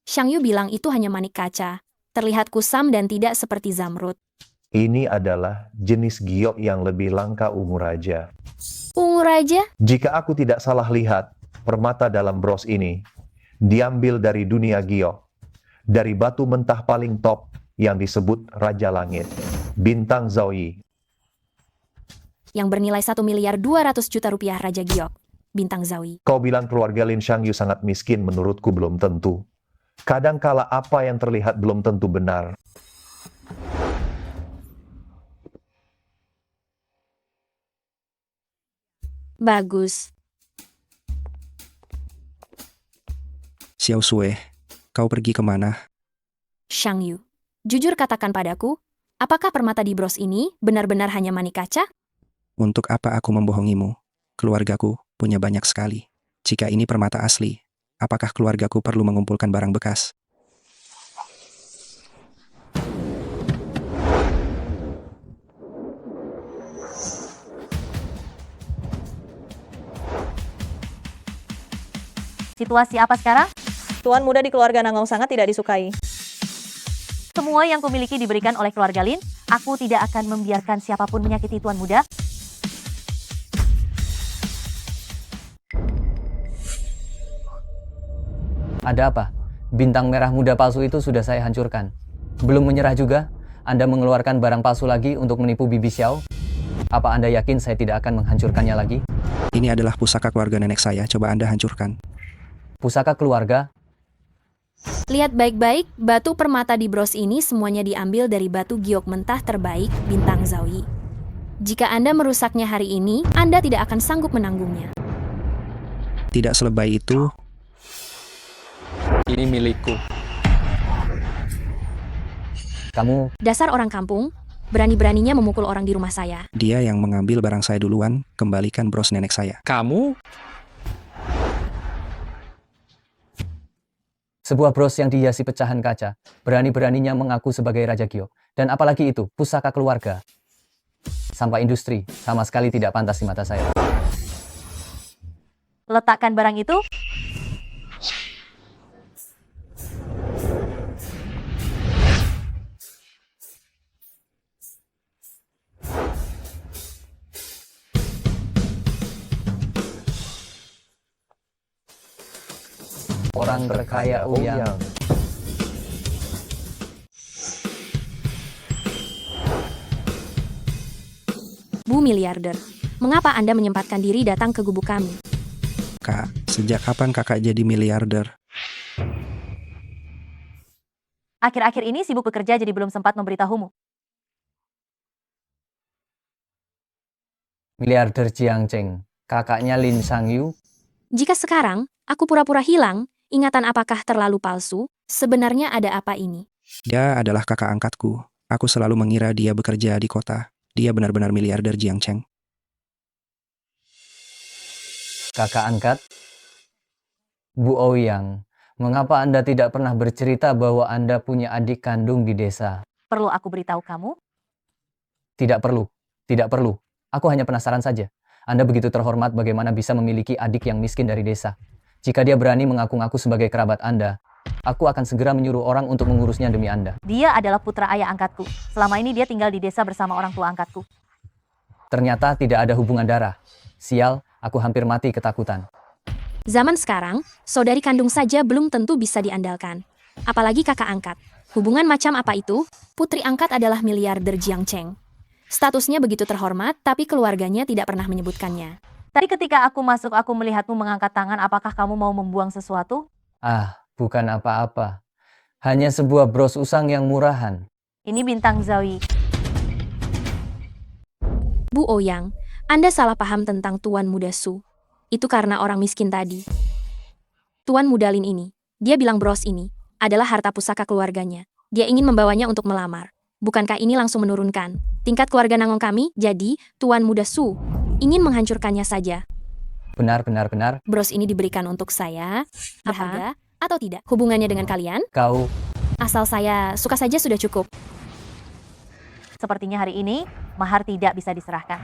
Xiang Yu bilang itu hanya manik kaca, terlihat kusam dan tidak seperti zamrud. Ini adalah jenis giok yang lebih langka ungu raja. Ungu raja? Jika aku tidak salah lihat, permata dalam bros ini diambil dari dunia giok, dari batu mentah paling top yang disebut Raja Langit, Bintang Zaoyi. Yang bernilai 1.200.000.000 rupiah Raja Giok, Bintang Zaoyi. Kau bilang keluarga Lin Xiangyu sangat miskin, menurutku belum tentu. Kadangkala apa yang terlihat belum tentu benar. Bagus. Xiao Sui, kau pergi kemana? Xiang Yu, jujur katakan padaku, apakah permata di bros ini benar-benar hanya manik kaca? Untuk apa aku membohongimu? Keluargaku punya banyak sekali. Jika ini permata asli, apakah keluargaku perlu mengumpulkan barang bekas? Situasi apa sekarang? Tuan muda di keluarga Nangong sangat tidak disukai. Semua yang kumiliki diberikan oleh keluarga Lin. Aku tidak akan membiarkan siapapun menyakiti Tuan Muda. Ada apa? Bintang merah muda palsu itu sudah saya hancurkan. Belum menyerah juga? Anda mengeluarkan barang palsu lagi untuk menipu Bibi Xiao? Apa Anda yakin saya tidak akan menghancurkannya lagi? Ini adalah pusaka keluarga nenek saya, coba Anda hancurkan. Pusaka keluarga? Lihat baik-baik, batu permata di bros ini semuanya diambil dari batu giok mentah terbaik Bintang Zaoyi. Jika Anda merusaknya hari ini, Anda tidak akan sanggup menanggungnya. Tidak selebay itu. Ini milikku. Kamu... Dasar orang kampung, berani-beraninya memukul orang di rumah saya. Dia yang mengambil barang saya duluan, kembalikan bros nenek saya. Kamu? Sebuah bros yang dihiasi pecahan kaca, berani-beraninya mengaku sebagai Raja Giok. Dan apalagi itu, pusaka keluarga. Sampah industri, sama sekali tidak pantas di mata saya. Letakkan barang itu. Orang berkaya Ouyang. Bu miliarder, mengapa Anda menyempatkan diri datang ke gubuk kami? Kak, sejak kapan kakak jadi miliarder? Akhir-akhir ini sibuk bekerja jadi belum sempat memberitahumu. Miliarder Jiang Cheng, kakaknya Lin Shangyu. Jika sekarang, aku pura-pura hilang, ingatan apakah terlalu palsu? Sebenarnya ada apa ini? Dia adalah kakak angkatku. Aku selalu mengira dia bekerja di kota. Dia benar-benar miliarder Jiang Cheng. Kakak angkat? Bu Ouyang, mengapa Anda tidak pernah bercerita bahwa Anda punya adik kandung di desa? Perlu aku beritahu kamu? Tidak perlu, tidak perlu. Aku hanya penasaran saja. Anda begitu terhormat bagaimana bisa memiliki adik yang miskin dari desa. Jika dia berani mengaku-ngaku sebagai kerabat Anda, aku akan segera menyuruh orang untuk mengurusnya demi Anda. Dia adalah putra ayah angkatku. Selama ini dia tinggal di desa bersama orang tua angkatku. Ternyata tidak ada hubungan darah. Sial, aku hampir mati ketakutan. Zaman sekarang, saudari kandung saja belum tentu bisa diandalkan. Apalagi kakak angkat. Hubungan macam apa itu? Putri angkat adalah miliarder Jiang Cheng. Statusnya begitu terhormat, tapi keluarganya tidak pernah menyebutkannya. Tadi ketika aku masuk, aku melihatmu mengangkat tangan. Apakah kamu mau membuang sesuatu? Ah, bukan apa-apa. Hanya sebuah bros usang yang murahan. Ini Bintang Zaoyi. Bu Ouyang, Anda salah paham tentang Tuan Muda Su. Itu karena orang miskin tadi. Tuan Muda Lin ini, dia bilang bros ini, adalah harta pusaka keluarganya. Dia ingin membawanya untuk melamar. Bukankah ini langsung menurunkan tingkat keluarga Nangong kami? Jadi, Tuan Muda Su ingin menghancurkannya saja. Benar. Bros ini diberikan untuk saya, berharga atau tidak? Hubungannya dengan kalian? Kau... Asal saya suka saja sudah cukup. Sepertinya hari ini, mahar tidak bisa diserahkan.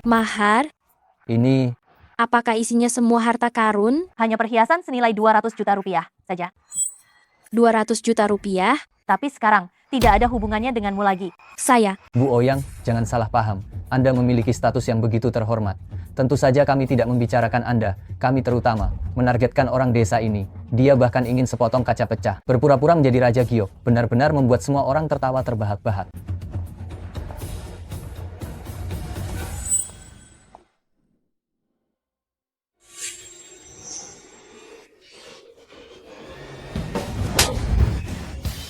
Mahar? Ini... Apakah isinya semua harta karun? Hanya perhiasan senilai 200 juta rupiah saja. 200 juta rupiah? Tapi sekarang, tidak ada hubungannya denganmu lagi. Saya. Bu Ouyang, jangan salah paham. Anda memiliki status yang begitu terhormat. Tentu saja kami tidak membicarakan Anda. Kami terutama menargetkan orang desa ini. Dia bahkan ingin sepotong kaca pecah. Berpura-pura menjadi Raja Giok. Benar-benar membuat semua orang tertawa terbahak-bahak.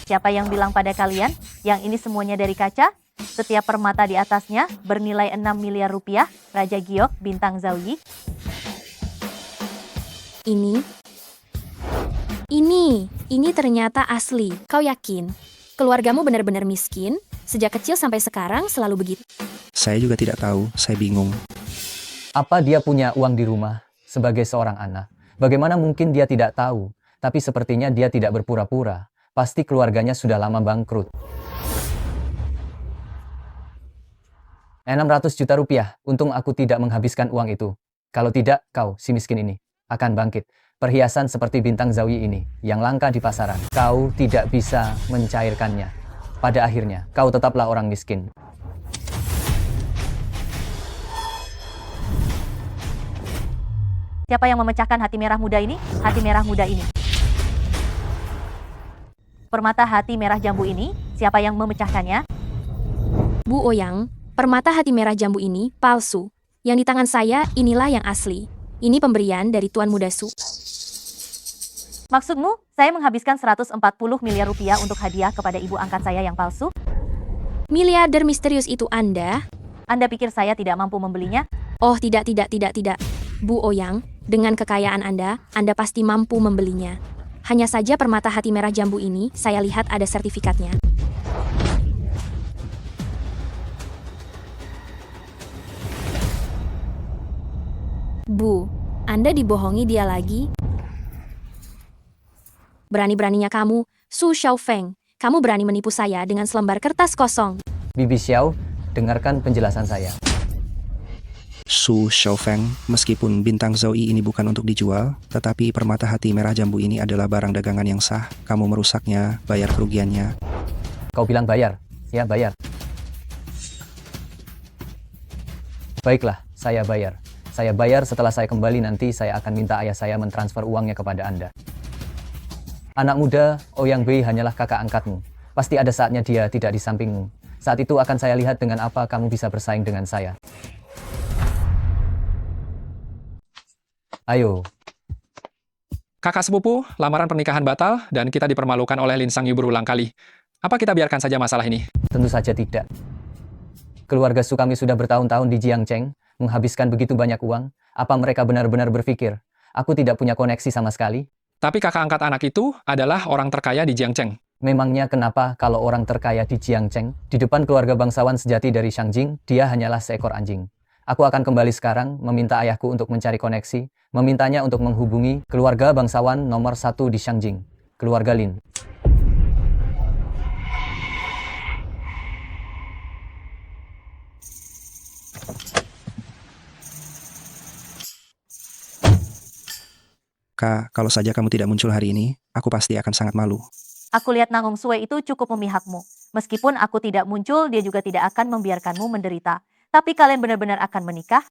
Siapa yang bilang pada kalian, yang ini semuanya dari kaca? Setiap permata di atasnya bernilai 6 miliar rupiah, Raja Giok, Bintang Zaoyi. Ini ternyata asli. Kau yakin? Keluargamu benar-benar miskin? Sejak kecil sampai sekarang selalu begitu. Saya juga tidak tahu, saya bingung. Apa dia punya uang di rumah sebagai seorang anak? Bagaimana mungkin dia tidak tahu? Tapi sepertinya dia tidak berpura-pura. Pasti keluarganya sudah lama bangkrut. 600 juta rupiah, untung aku tidak menghabiskan uang itu. Kalau tidak, kau, si miskin ini, akan bangkit. Perhiasan seperti bintang Zawi ini, yang langka di pasaran, kau tidak bisa mencairkannya. Pada akhirnya, kau tetaplah orang miskin. Siapa yang memecahkan hati merah muda ini? Hati merah muda ini. Permata hati merah jambu ini, siapa yang memecahkannya? Bu Oyang, permata hati merah jambu ini palsu. Yang di tangan saya inilah yang asli. Ini pemberian dari Tuan Muda Su. Maksudmu, saya menghabiskan 140 miliar rupiah untuk hadiah kepada ibu angkat saya yang palsu? Miliarder misterius itu Anda? Anda pikir saya tidak mampu membelinya? Oh tidak. Bu Oyang, dengan kekayaan Anda pasti mampu membelinya. Hanya saja permata hati merah jambu ini, saya lihat ada sertifikatnya. Bu, Anda dibohongi dia lagi? Berani-beraninya kamu, Su Xiaofeng, kamu berani menipu saya dengan selembar kertas kosong. Bibi Xiao, dengarkan penjelasan saya. Su Xiaofeng, meskipun bintang Zawi ini bukan untuk dijual, tetapi permata hati merah jambu ini adalah barang dagangan yang sah. Kamu merusaknya, bayar kerugiannya. Kau bilang bayar? Ya, bayar. Baiklah, saya bayar. Saya bayar setelah saya kembali nanti saya akan minta ayah saya mentransfer uangnya kepada Anda. Anak muda, Ouyang Bei hanyalah kakak angkatmu. Pasti ada saatnya dia tidak di sampingmu. Saat itu akan saya lihat dengan apa kamu bisa bersaing dengan saya. Ayo. Kakak sepupu, lamaran pernikahan batal dan kita dipermalukan oleh Lin Shangyu berulang kali. Apa kita biarkan saja masalah ini? Tentu saja tidak. Keluarga Su kami sudah bertahun-tahun di Jiangcheng, menghabiskan begitu banyak uang. Apa mereka benar-benar berpikir, aku tidak punya koneksi sama sekali? Tapi kakak angkat anak itu adalah orang terkaya di Jiangcheng. Memangnya kenapa kalau orang terkaya di Jiangcheng, di depan keluarga bangsawan sejati dari Shangjing, dia hanyalah seekor anjing. Aku akan kembali sekarang, meminta ayahku untuk mencari koneksi, memintanya untuk menghubungi keluarga bangsawan nomor 1 di Shangjing, keluarga Lin. Kak, kalau saja kamu tidak muncul hari ini, aku pasti akan sangat malu. Aku lihat Nangong Sue itu cukup memihakmu. Meskipun aku tidak muncul, dia juga tidak akan membiarkanmu menderita. Tapi kalian benar-benar akan menikah?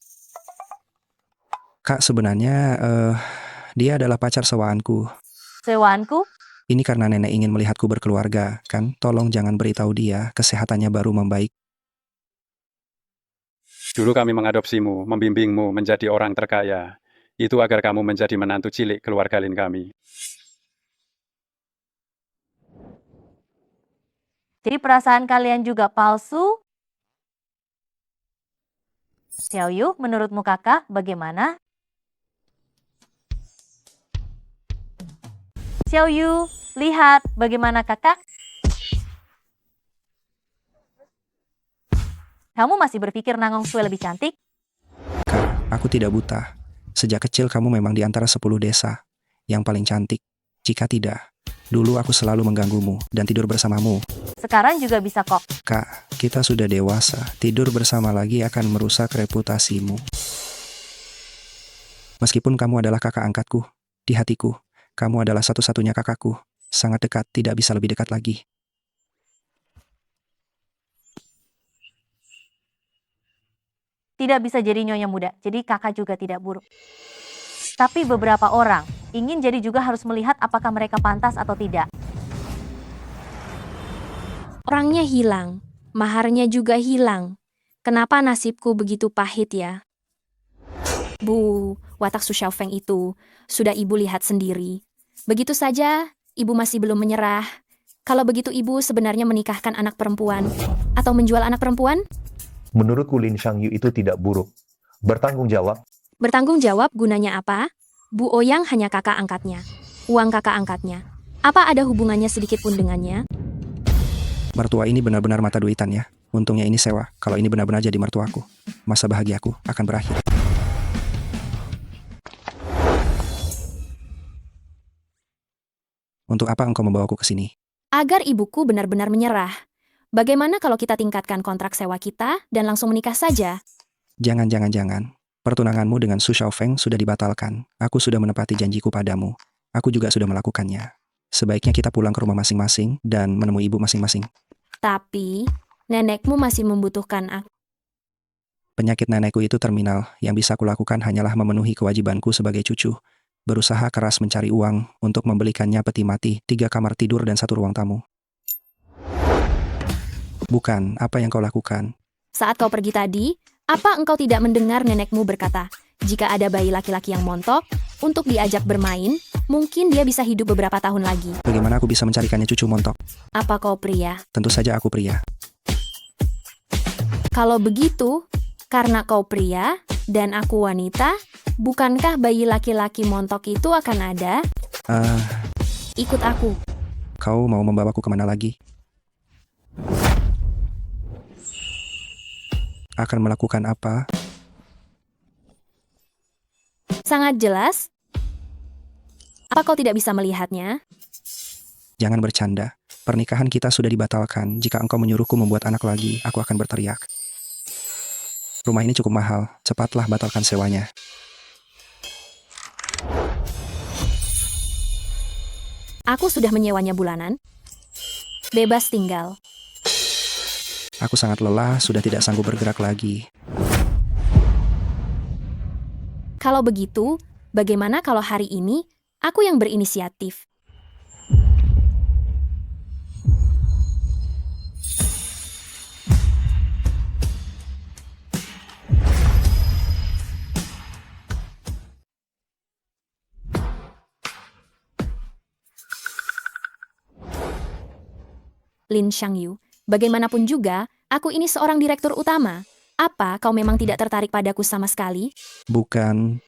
Kak, sebenarnya dia adalah pacar sewaanku. Sewaanku? Ini karena nenek ingin melihatku berkeluarga, kan? Tolong jangan beritahu dia, kesehatannya baru membaik. Dulu kami mengadopsimu, membimbingmu menjadi orang terkaya. Itu agar kamu menjadi menantu cilik keluarga Lin kami. Jadi perasaan kalian juga palsu? Xiaoyu, menurutmu kakak bagaimana? Xiaoyu, lihat bagaimana kakak? Kamu masih berpikir Nangong Sue lebih cantik? Kak, aku tidak buta. Sejak kecil kamu memang di antara 10 desa yang paling cantik. Jika tidak, dulu aku selalu mengganggumu dan tidur bersamamu. Sekarang juga bisa kok. Kak, kita sudah dewasa. Tidur bersama lagi akan merusak reputasimu. Meskipun kamu adalah kakak angkatku, di hatiku, kamu adalah satu-satunya kakakku. Sangat dekat, tidak bisa lebih dekat lagi. Tidak bisa jadi nyonya muda, jadi kakak juga tidak buruk. Tapi beberapa orang ingin jadi juga harus melihat apakah mereka pantas atau tidak. Orangnya hilang, maharnya juga hilang. Kenapa nasibku begitu pahit ya? Bu, watak Su Xiaofeng itu sudah ibu lihat sendiri. Begitu saja, ibu masih belum menyerah. Kalau begitu ibu sebenarnya menikahkan anak perempuan atau menjual anak perempuan? Menurutku Lin Shangyu itu tidak buruk. Bertanggung jawab. Bertanggung jawab gunanya apa? Bu Oyang hanya kakak angkatnya. Uang kakak angkatnya. Apa ada hubungannya sedikit pun dengannya? Mertua ini benar-benar mata duitan ya. Untungnya ini sewa. Kalau ini benar-benar jadi mertuaku, masa bahagiaku akan berakhir. Untuk apa engkau membawaku ke sini? Agar ibuku benar-benar menyerah. Bagaimana kalau kita tingkatkan kontrak sewa kita dan langsung menikah saja? Jangan. Pertunanganmu dengan Su Xiaofeng sudah dibatalkan. Aku sudah menepati janjiku padamu. Aku juga sudah melakukannya. Sebaiknya kita pulang ke rumah masing-masing dan menemui ibu masing-masing. Tapi, nenekmu masih membutuhkan aku. Penyakit nenekku itu terminal. Yang bisa kulakukan hanyalah memenuhi kewajibanku sebagai cucu. Berusaha keras mencari uang untuk membelikannya peti mati, 3 kamar tidur dan 1 ruang tamu. Bukan, apa yang kau lakukan? Saat kau pergi tadi, apa engkau tidak mendengar nenekmu berkata, jika ada bayi laki-laki yang montok, untuk diajak bermain, mungkin dia bisa hidup beberapa tahun lagi. Bagaimana aku bisa mencarikannya cucu montok? Apa kau pria? Tentu saja aku pria. Kalau begitu, karena kau pria dan aku wanita, bukankah bayi laki-laki montok itu akan ada? Ikut aku. Kau mau membawaku kemana lagi? Akan melakukan apa? Sangat jelas. Apa kau tidak bisa melihatnya? Jangan bercanda. Pernikahan kita sudah dibatalkan. Jika engkau menyuruhku membuat anak lagi, aku akan berteriak. Rumah ini cukup mahal. Cepatlah batalkan sewanya. Aku sudah menyewanya bulanan. Bebas tinggal. Aku sangat lelah, sudah tidak sanggup bergerak lagi. Kalau begitu, bagaimana kalau hari ini aku yang berinisiatif? Lin Xiangyu, bagaimanapun juga, aku ini seorang direktur utama. Apa kau memang tidak tertarik padaku sama sekali? Bukan.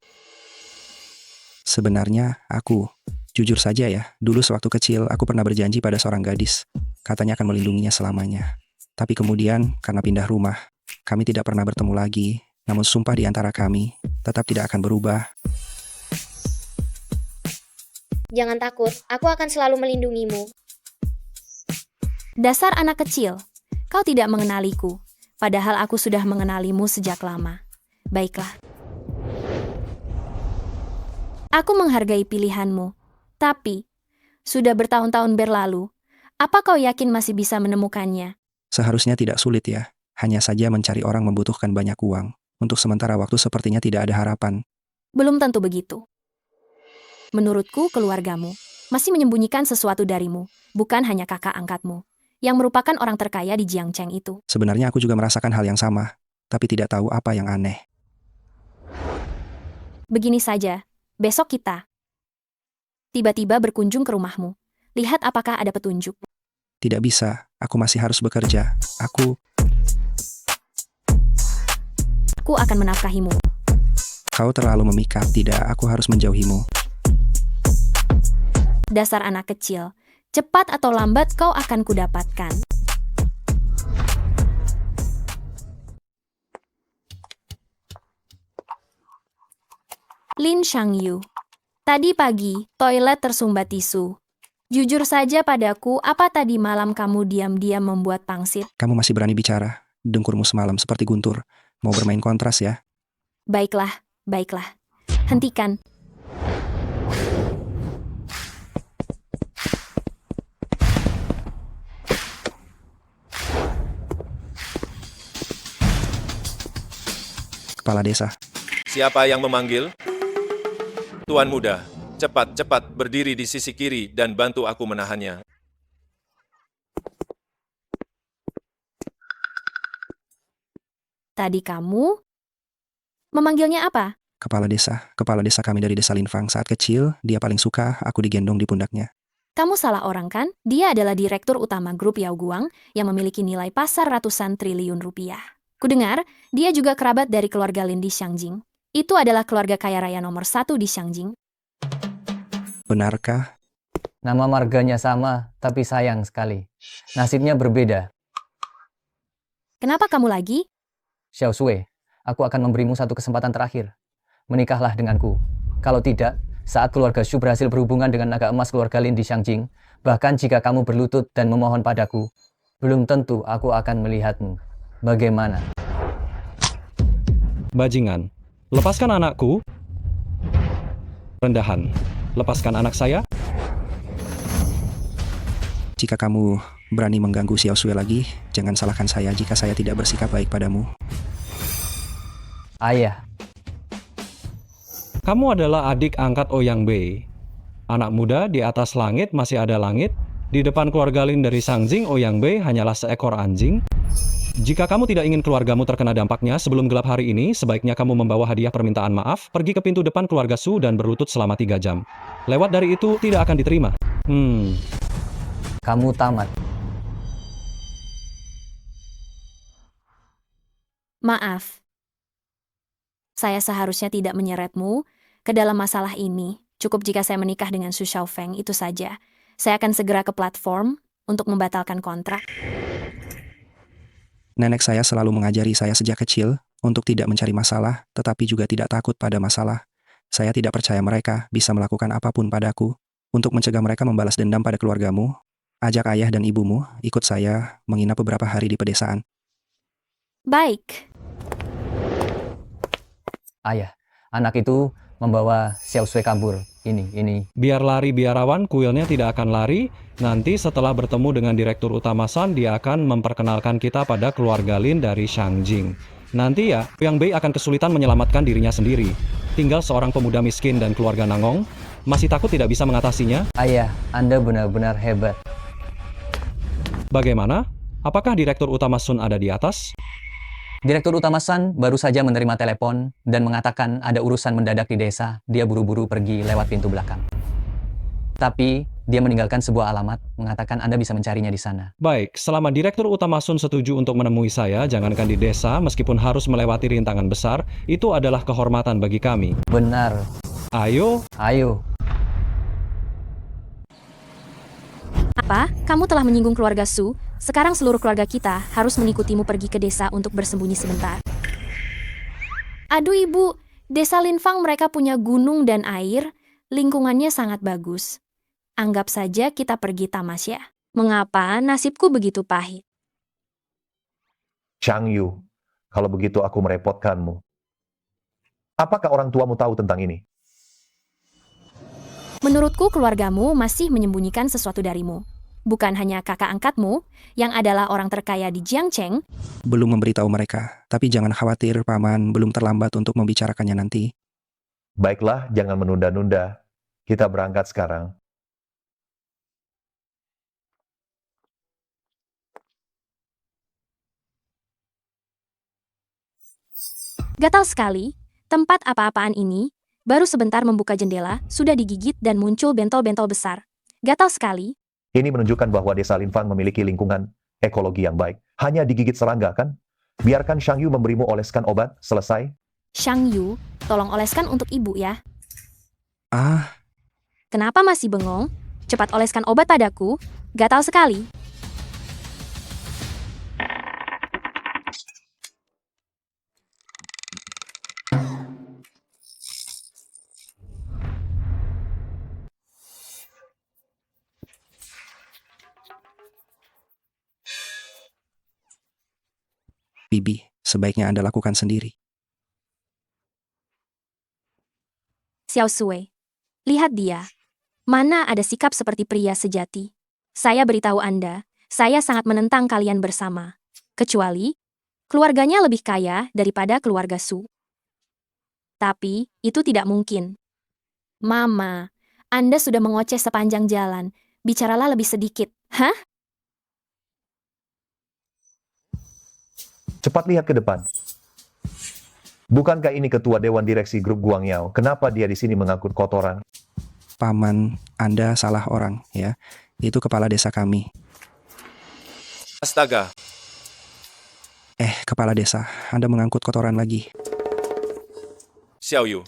Sebenarnya, jujur saja ya, dulu sewaktu kecil aku pernah berjanji pada seorang gadis. Katanya akan melindunginya selamanya. Tapi kemudian, karena pindah rumah, kami tidak pernah bertemu lagi. Namun sumpah di antara kami tetap tidak akan berubah. Jangan takut, aku akan selalu melindungimu. Dasar anak kecil, kau tidak mengenaliku, padahal aku sudah mengenalimu sejak lama. Baiklah. Aku menghargai pilihanmu, tapi sudah bertahun-tahun berlalu, apa kau yakin masih bisa menemukannya? Seharusnya tidak sulit ya, hanya saja mencari orang membutuhkan banyak uang. Untuk sementara waktu sepertinya tidak ada harapan. Belum tentu begitu. Menurutku, keluargamu masih menyembunyikan sesuatu darimu, bukan hanya kakak angkatmu, yang merupakan orang terkaya di Jiangcheng itu. Sebenarnya aku juga merasakan hal yang sama, tapi tidak tahu apa yang aneh. Begini saja, besok kita tiba-tiba berkunjung ke rumahmu. Lihat apakah ada petunjuk. Tidak bisa, aku masih harus bekerja. Aku akan menafkahimu. Kau terlalu memikat, tidak, aku harus menjauhimu. Dasar anak kecil. Cepat atau lambat kau akan kudapatkan. Lin Xiangyu. Tadi pagi, toilet tersumbat tisu. Jujur saja padaku, apa tadi malam kamu diam-diam membuat pangsit? Kamu masih berani bicara. Dengkurmu semalam seperti guntur. Mau bermain kontras ya? Baiklah. Hentikan. Kepala desa. Siapa yang memanggil? Tuan muda, cepat berdiri di sisi kiri dan bantu aku menahannya. Tadi kamu memanggilnya apa? Kepala desa kami dari desa Linfang. Saat kecil, dia paling suka aku digendong di pundaknya. Kamu salah orang kan? Dia adalah direktur utama grup Yao Guang yang memiliki nilai pasar ratusan triliun rupiah. Kudengar, dia juga kerabat dari keluarga Lin di Xiangjing. Itu adalah keluarga kaya raya nomor 1 di Xiangjing. Benarkah? Nama marganya sama, tapi sayang sekali. Nasibnya berbeda. Kenapa kamu lagi? Xiao Sui, aku akan memberimu satu kesempatan terakhir. Menikahlah denganku. Kalau tidak, saat keluarga Shu berhasil berhubungan dengan naga emas keluarga Lin di Shangjing, bahkan jika kamu berlutut dan memohon padaku, belum tentu aku akan melihatmu. Bagaimana? Bajingan, lepaskan anakku. Rendahan, lepaskan anak saya. Jika kamu berani mengganggu Xiao Sui lagi, jangan salahkan saya jika saya tidak bersikap baik padamu. Ayah. Kamu adalah adik angkat Ouyang Bei. Anak muda di atas langit masih ada langit. Di depan keluarga Lin dari Shangjing, Ouyang Bei hanyalah seekor anjing. Jika kamu tidak ingin keluargamu terkena dampaknya sebelum gelap hari ini, sebaiknya kamu membawa hadiah permintaan maaf, pergi ke pintu depan keluarga Su dan berlutut selama 3 jam. Lewat dari itu tidak akan diterima. Kamu tamat. Maaf. Saya seharusnya tidak menyeretmu ke dalam masalah ini. Cukup jika saya menikah dengan Su Xiaofeng, itu saja. Saya akan segera ke platform untuk membatalkan kontrak. Nenek saya selalu mengajari saya sejak kecil untuk tidak mencari masalah, tetapi juga tidak takut pada masalah. Saya tidak percaya mereka bisa melakukan apapun padaku. Untuk mencegah mereka membalas dendam pada keluargamu, ajak ayah dan ibumu ikut saya menginap beberapa hari di pedesaan. Baik. Ayah, anak itu membawa Xiao Sui kabur. Ini. Biar lari biarawan, kuilnya tidak akan lari. Nanti setelah bertemu dengan Direktur Utama San, dia akan memperkenalkan kita pada keluarga Lin dari Shangjing. Nanti ya, Ouyang Bei akan kesulitan menyelamatkan dirinya sendiri. Tinggal seorang pemuda miskin dan keluarga Nangong, masih takut tidak bisa mengatasinya? Ayah, Anda benar-benar hebat. Bagaimana? Apakah Direktur Utama Sun ada di atas? Direktur Utama San baru saja menerima telepon dan mengatakan ada urusan mendadak di desa. Dia buru-buru pergi lewat pintu belakang. Tapi dia meninggalkan sebuah alamat, mengatakan Anda bisa mencarinya di sana. Baik, selama Direktur Utama Sun setuju untuk menemui saya, jangankan di desa, meskipun harus melewati rintangan besar, itu adalah kehormatan bagi kami. Benar. Ayo. Apa? Kamu telah menyinggung keluarga Su? Sekarang seluruh keluarga kita harus mengikutimu pergi ke desa untuk bersembunyi sebentar. Aduh ibu, desa Linfang mereka punya gunung dan air, lingkungannya sangat bagus. Anggap saja kita pergi tamasya. Mengapa nasibku begitu pahit? Chang Yu, kalau begitu aku merepotkanmu. Apakah orang tuamu tahu tentang ini? Menurutku keluargamu masih menyembunyikan sesuatu darimu. Bukan hanya kakak angkatmu, yang adalah orang terkaya di Jiangcheng. Belum memberitahu mereka, tapi jangan khawatir, Paman, belum terlambat untuk membicarakannya nanti. Baiklah, jangan menunda-nunda. Kita berangkat sekarang. Gatal sekali, tempat apa-apaan ini, baru sebentar membuka jendela, sudah digigit dan muncul bentol-bentol besar. Gatal sekali. Ini menunjukkan bahwa desa Linfang memiliki lingkungan ekologi yang baik. Hanya digigit serangga, kan? Biarkan Shang Yu memberimu oleskan obat, selesai. Shang Yu, tolong oleskan untuk ibu ya. Kenapa masih bengong? Cepat oleskan obat padaku. Gatal sekali. Bibi, sebaiknya Anda lakukan sendiri. Xiao Sui, lihat dia. Mana ada sikap seperti pria sejati. Saya beritahu Anda, saya sangat menentang kalian bersama. Kecuali, keluarganya lebih kaya daripada keluarga Su. Tapi, itu tidak mungkin. Mama, Anda sudah mengoceh sepanjang jalan. Bicaralah lebih sedikit. Hah? Cepat lihat ke depan. Bukankah ini ketua Dewan Direksi Grup Guangyao? Kenapa dia di sini mengangkut kotoran? Paman, Anda salah orang, ya. Itu kepala desa kami. Astaga. Kepala desa, Anda mengangkut kotoran lagi. Xiao Yu,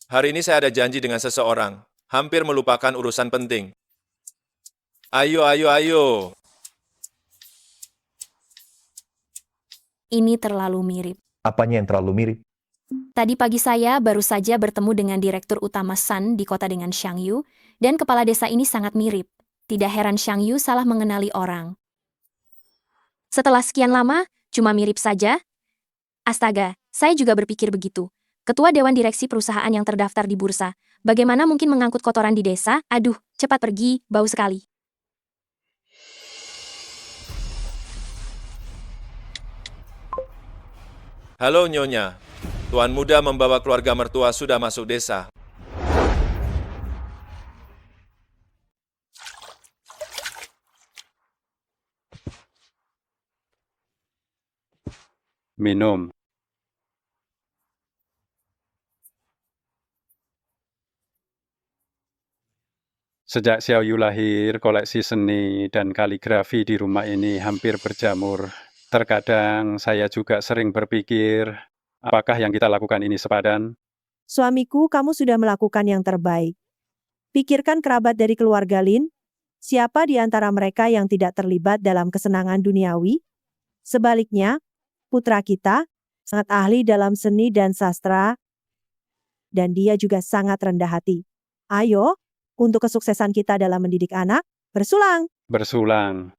hari ini saya ada janji dengan seseorang. Hampir melupakan urusan penting. Ayo, ayo, ayo. Ini terlalu mirip. Apanya yang terlalu mirip? Tadi pagi saya baru saja bertemu dengan Direktur Utama Sun di kota dengan Xiang Yu, dan kepala desa ini sangat mirip. Tidak heran Xiang Yu salah mengenali orang. Setelah sekian lama, cuma mirip saja? Astaga, saya juga berpikir begitu. Ketua Dewan Direksi perusahaan yang terdaftar di bursa. Bagaimana mungkin mengangkut kotoran di desa? Aduh, cepat pergi, bau sekali. Halo Nyonya, Tuan Muda membawa keluarga mertua sudah masuk desa. Minum. Sejak Xiao Yu lahir, koleksi seni dan kaligrafi di rumah ini hampir berjamur. Terkadang saya juga sering berpikir, apakah yang kita lakukan ini sepadan? Suamiku, kamu sudah melakukan yang terbaik. Pikirkan kerabat dari keluarga Lin. Siapa di antara mereka yang tidak terlibat dalam kesenangan duniawi? Sebaliknya, putra kita sangat ahli dalam seni dan sastra, dan dia juga sangat rendah hati. Ayo, untuk kesuksesan kita dalam mendidik anak, bersulang. Bersulang.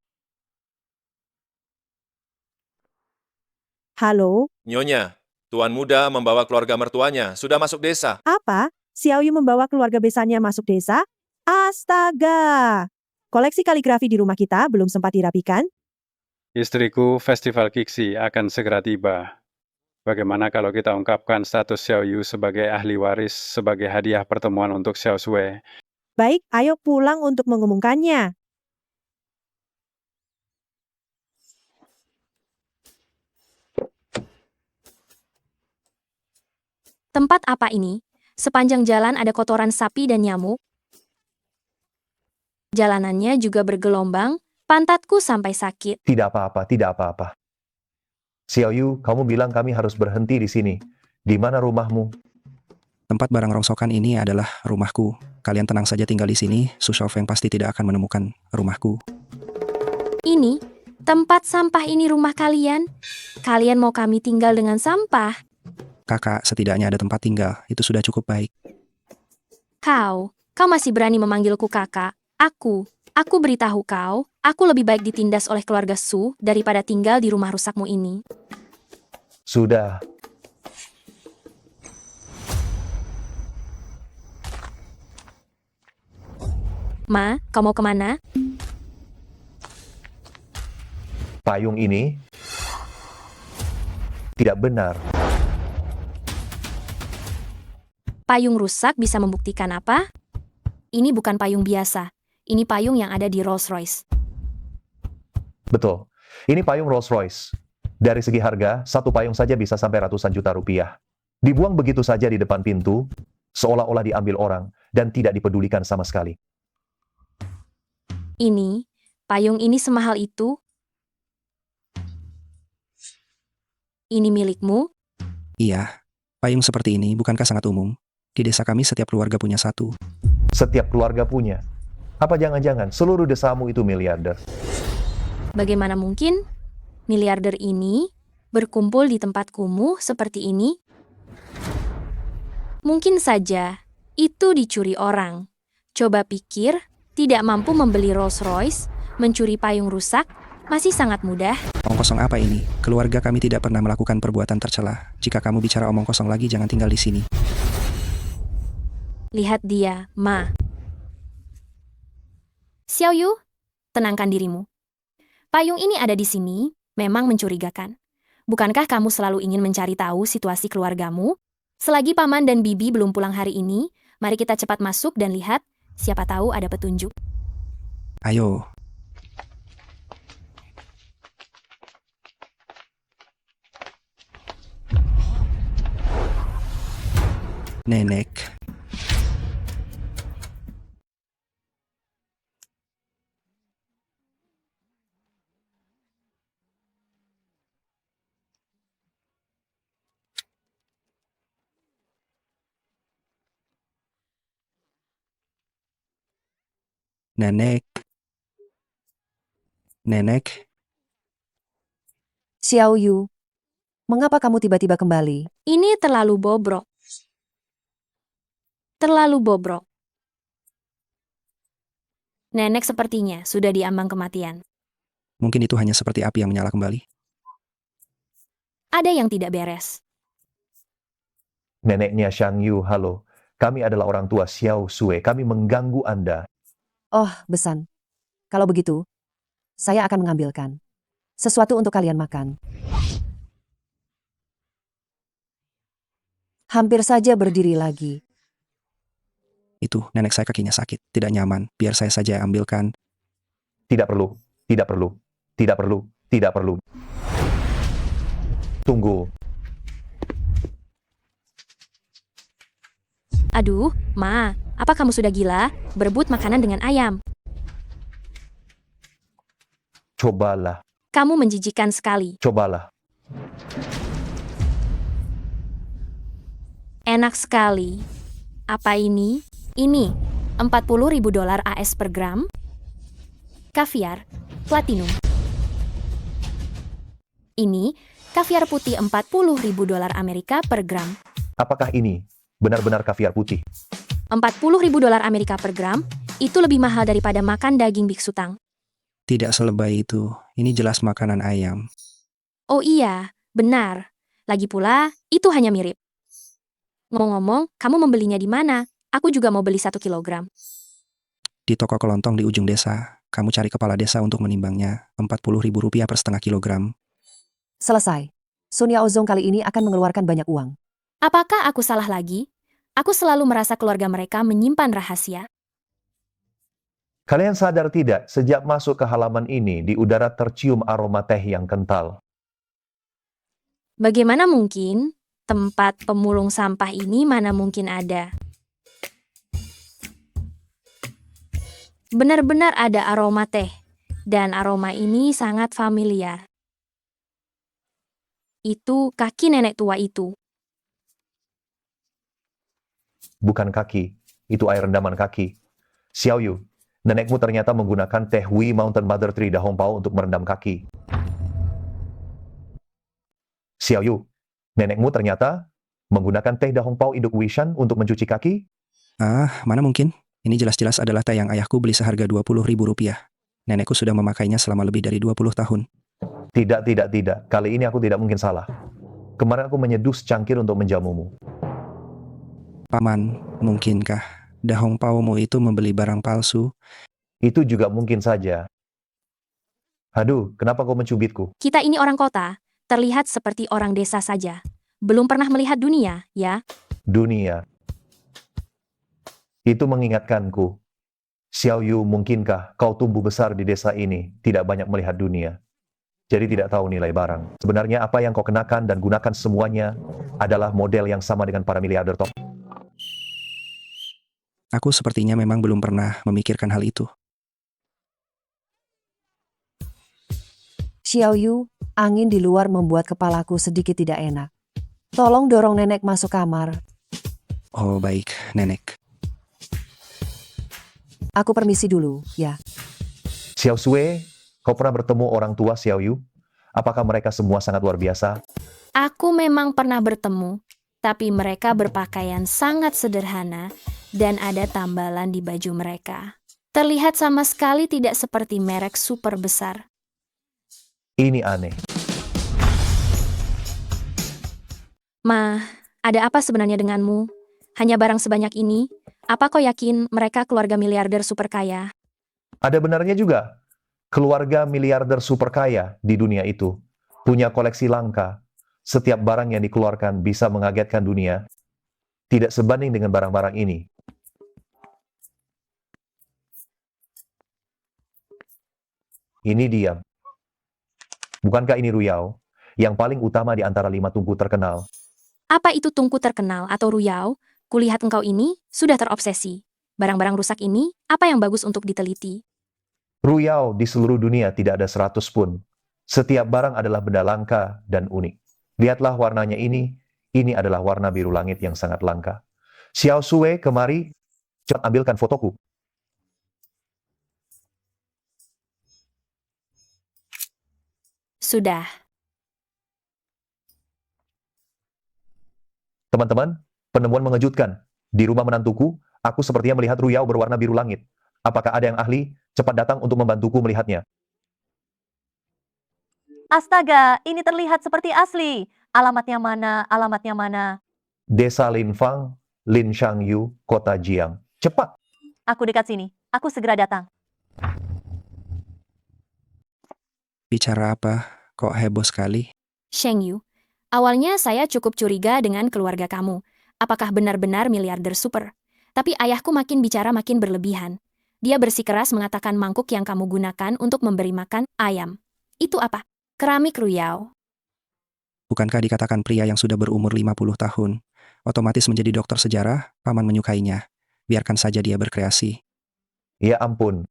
Halo, Nyonya, Tuan Muda membawa keluarga mertuanya sudah masuk desa. apa? Xiao Yu membawa keluarga besannya masuk desa? Astaga! Koleksi kaligrafi di rumah kita belum sempat dirapikan? Istriku, Festival Kiksi akan segera tiba. Bagaimana kalau kita ungkapkan status Xiao Yu sebagai ahli waris sebagai hadiah pertemuan untuk Xiao Sui? Baik, ayo pulang untuk mengumumkannya. Tempat apa ini? Sepanjang jalan ada kotoran sapi dan nyamuk. Jalanannya juga bergelombang, pantatku sampai sakit. Tidak apa-apa, tidak apa-apa. Xiao Yu, kamu bilang kami harus berhenti di sini. Di mana rumahmu? Tempat barang rongsokan ini adalah rumahku. Kalian tenang saja tinggal di sini, Su Shaofeng pasti tidak akan menemukan rumahku. Ini, tempat sampah ini rumah kalian? Kalian mau kami tinggal dengan sampah? Kakak, setidaknya ada tempat tinggal, itu sudah cukup baik. Kau masih berani memanggilku kakak? Aku beritahu kau, aku lebih baik ditindas oleh keluarga Su daripada tinggal di rumah rusakmu ini. Sudah. Ma, kau mau kemana? Payung ini tidak benar. Payung rusak bisa membuktikan apa? Ini bukan payung biasa. Ini payung yang ada di Rolls-Royce. Betul. Ini payung Rolls-Royce. Dari segi harga, satu payung saja bisa sampai ratusan juta rupiah. Dibuang begitu saja di depan pintu, seolah-olah diambil orang, dan tidak dipedulikan sama sekali. Payung ini semahal itu? Ini milikmu? Iya, payung seperti ini bukankah sangat umum? Di desa kami setiap keluarga punya satu. Setiap keluarga punya. Apa jangan-jangan seluruh desamu itu miliarder? Bagaimana mungkin? Miliarder ini berkumpul di tempat kumuh seperti ini? Mungkin saja itu dicuri orang. Coba pikir, tidak mampu membeli Rolls-Royce, mencuri payung rusak, masih sangat mudah. Omong kosong apa ini? Keluarga kami tidak pernah melakukan perbuatan tercela. Jika kamu bicara omong kosong lagi, jangan tinggal di sini. Lihat dia, Ma. Xiao Yu, tenangkan dirimu. Payung ini ada di sini, memang mencurigakan. Bukankah kamu selalu ingin mencari tahu situasi keluargamu? Selagi paman dan bibi belum pulang hari ini, mari kita cepat masuk dan lihat, siapa tahu ada petunjuk. Ayo. Nenek. Nenek. Nenek, Xiao Yu, mengapa kamu tiba-tiba kembali? Ini terlalu bobrok. Terlalu bobrok. Nenek sepertinya sudah diambang kematian. mungkin itu hanya seperti api yang menyala kembali. Ada yang tidak beres. Neneknya Shang Yu, halo. Kami adalah orang tua Xiao Sue. Kami mengganggu Anda. Oh, Besan. Kalau begitu, saya akan mengambilkan sesuatu untuk kalian makan. Hampir saja berdiri lagi. Itu, nenek saya kakinya sakit, tidak nyaman. Biar saya saja ambilkan. Tidak perlu, tidak perlu, tidak perlu, tidak perlu. Tunggu. Aduh, Ma, apa kamu sudah gila? Berebut makanan dengan ayam. Cobalah, Kamu menjijikan sekali. cobalah. Enak sekali. Apa ini? Ini, $40.000 AS per gram. Kaviar, platinum. Ini, kaviar putih $40.000 Amerika per gram. Apakah ini benar-benar kaviar putih? $40.000 Amerika per gram, itu lebih mahal daripada makan daging biksu tang. Tidak selebay itu. Ini jelas makanan ayam. Oh iya, benar. Lagi pula, itu hanya mirip. Ngomong-ngomong, kamu membelinya di mana? Aku juga mau beli 1 kilogram. Di toko kelontong di ujung desa, kamu cari kepala desa untuk menimbangnya. Rp40.000 per setengah kilogram. Selesai. Sun Yaozong kali ini akan mengeluarkan banyak uang. Apakah aku salah lagi? Aku selalu merasa keluarga mereka menyimpan rahasia. Kalian sadar tidak, sejak masuk ke halaman ini, di udara tercium aroma teh yang kental. Bagaimana mungkin? Tempat pemulung sampah ini mana mungkin ada? Benar-benar ada aroma teh. Dan aroma ini sangat familiar. Itu kaki nenek tua itu. Bukan kaki, itu air rendaman kaki. Xiao Yu, nenekmu ternyata menggunakan teh Hui Mountain Mother Tree Dahong Pao untuk merendam kaki. Xiao Yu, nenekmu ternyata menggunakan teh Dahong Pao induk Wishan untuk mencuci kaki? Ah, mana mungkin? Ini jelas-jelas adalah teh yang ayahku beli seharga Rp20.000. Nenekku sudah memakainya selama lebih dari 20 tahun. Tidak, tidak, tidak. Kali ini aku tidak mungkin salah. Kemarin aku menyeduh secangkir untuk menjamumu. Paman, mungkinkah Dahong Paomu itu membeli barang palsu? Itu juga mungkin saja. Aduh, kenapa kau mencubitku? Kita ini orang kota, terlihat seperti orang desa saja. Belum pernah melihat dunia, ya? Dunia. Itu mengingatkanku. Xiao Yu, mungkinkah kau tumbuh besar di desa ini, tidak banyak melihat dunia? Jadi tidak tahu nilai barang. Sebenarnya apa yang kau kenakan dan gunakan semuanya adalah model yang sama dengan para miliarder top. Aku sepertinya memang belum pernah memikirkan hal itu. Xiao Yu, angin di luar membuat kepalaku sedikit tidak enak. Tolong dorong nenek masuk kamar. Oh baik, nenek. Aku permisi dulu, ya. Xiao Sue, kau pernah bertemu orang tua Xiao Yu? Apakah mereka semua sangat luar biasa? Aku memang pernah bertemu, tapi mereka berpakaian sangat sederhana dan ada tambalan di baju mereka. Terlihat sama sekali tidak seperti merek super besar. Ini aneh. Ma, ada apa sebenarnya denganmu? Hanya barang sebanyak ini? Apa kau yakin mereka keluarga miliarder super kaya? Ada benarnya juga. Keluarga miliarder super kaya di dunia itu punya koleksi langka. Setiap barang yang dikeluarkan bisa mengagetkan dunia. Tidak sebanding dengan barang-barang ini. Ini dia. Bukankah ini Ruyao, yang paling utama di antara 5 tungku terkenal? Apa itu tungku terkenal atau ruyao? Kulihat engkau ini sudah terobsesi. Barang-barang rusak ini, apa yang bagus untuk diteliti? Ruyao di seluruh dunia tidak ada 100 pun. Setiap barang adalah benda langka dan unik. Lihatlah warnanya ini adalah warna biru langit yang sangat langka. Xiao Sue, kemari, cepat ambilkan fotoku. Sudah. Teman-teman, penemuan mengejutkan. Di rumah menantuku, aku sepertinya melihat ruyao berwarna biru langit. Apakah ada yang ahli? Cepat datang untuk membantuku melihatnya. Astaga, ini terlihat seperti asli. Alamatnya mana? Alamatnya mana? Desa Linfang, Linshangyu, Kota Jiang. Cepat! Aku dekat sini. Aku segera datang. Bicara apa? Kok heboh sekali? Sheng Yu, awalnya saya cukup curiga dengan keluarga kamu. Apakah benar-benar miliarder super? Tapi ayahku makin bicara makin berlebihan. Dia bersikeras mengatakan mangkuk yang kamu gunakan untuk memberi makan ayam. Itu apa? Keramik ruyao. Bukankah dikatakan pria yang sudah berumur 50 tahun, otomatis menjadi dokter sejarah, paman menyukainya. Biarkan saja dia berkreasi. Ya ampun.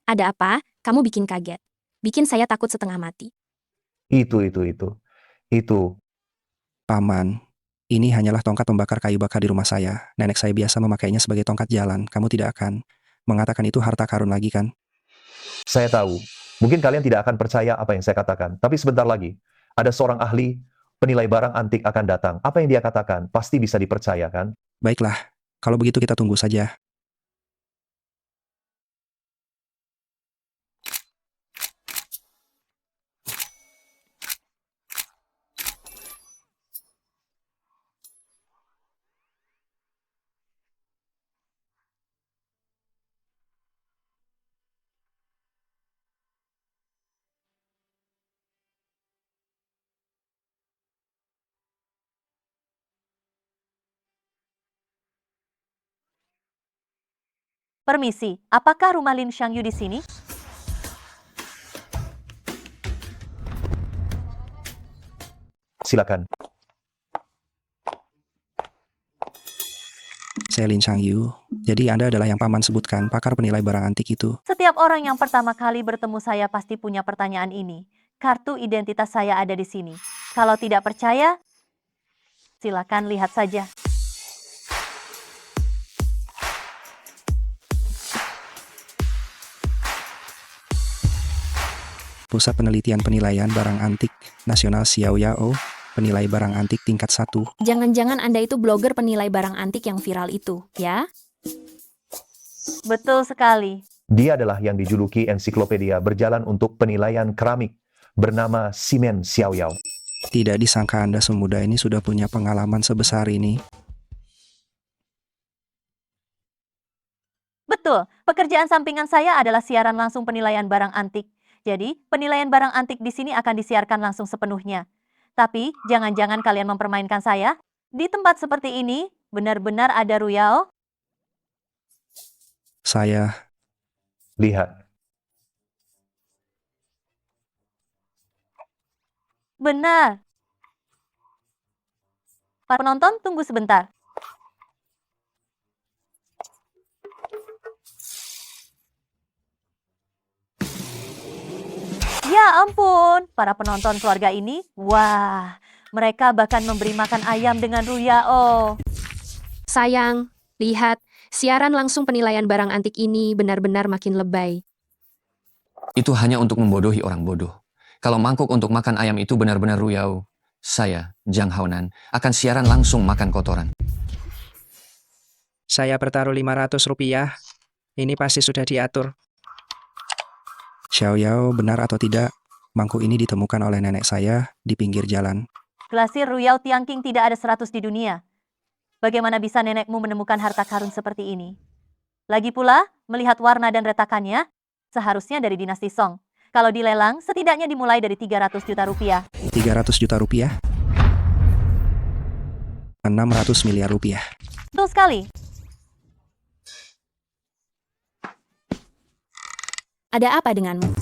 Ada apa? Kamu bikin kaget. Bikin saya takut setengah mati. Itu. Paman, ini hanyalah tongkat pembakar kayu bakar di rumah saya. Nenek saya biasa memakainya sebagai tongkat jalan. Kamu tidak akan mengatakan itu harta karun lagi kan? Saya tahu. Mungkin kalian tidak akan percaya apa yang saya katakan. Tapi sebentar lagi, ada seorang ahli penilai barang antik akan datang. Apa yang dia katakan pasti bisa dipercaya kan? Baiklah, kalau begitu kita tunggu saja. Permisi, apakah rumah Lin Shangyu di sini? Silakan. Saya Lin Shangyu. Jadi Anda adalah yang paman sebutkan, pakar penilai barang antik itu. Setiap orang yang pertama kali bertemu saya pasti punya pertanyaan ini. Kartu identitas saya ada di sini. Kalau tidak percaya, silakan lihat saja. Pusat Penelitian Penilaian Barang Antik Nasional Xiao Yao, penilai barang antik tingkat 1. Jangan-jangan Anda itu blogger penilai barang antik yang viral itu, ya? Betul sekali. Dia adalah yang dijuluki ensiklopedia berjalan untuk penilaian keramik bernama Simen Xiaoyao. Tidak disangka Anda semuda ini sudah punya pengalaman sebesar ini. Betul, pekerjaan sampingan saya adalah siaran langsung penilaian barang antik. Jadi, penilaian barang antik di sini akan disiarkan langsung sepenuhnya. Tapi, jangan-jangan kalian mempermainkan saya? Di tempat seperti ini, benar-benar ada ruyao? Saya lihat. Benar. Para penonton, tunggu sebentar. Ya ampun, para penonton keluarga ini, wah, mereka bahkan memberi makan ayam dengan ruyao. Sayang, lihat, siaran langsung penilaian barang antik ini benar-benar makin lebay. Itu hanya untuk membodohi orang bodoh. Kalau mangkuk untuk makan ayam itu benar-benar ruyao, saya, Zhang Haonan, akan siaran langsung makan kotoran. Saya bertaruh 500 rupiah. Ini pasti sudah diatur. Xiao Yao, benar atau tidak, mangkuk ini ditemukan oleh nenek saya di pinggir jalan. Glasir Ruyao Tiangqing tidak ada 100 di dunia. Bagaimana bisa nenekmu menemukan harta karun seperti ini? Lagi pula, melihat warna dan retakannya, seharusnya dari dinasti Song. Kalau dilelang, setidaknya dimulai dari 300 juta rupiah. 300 juta rupiah? 600 miliar rupiah. Betul sekali. Ada apa denganmu?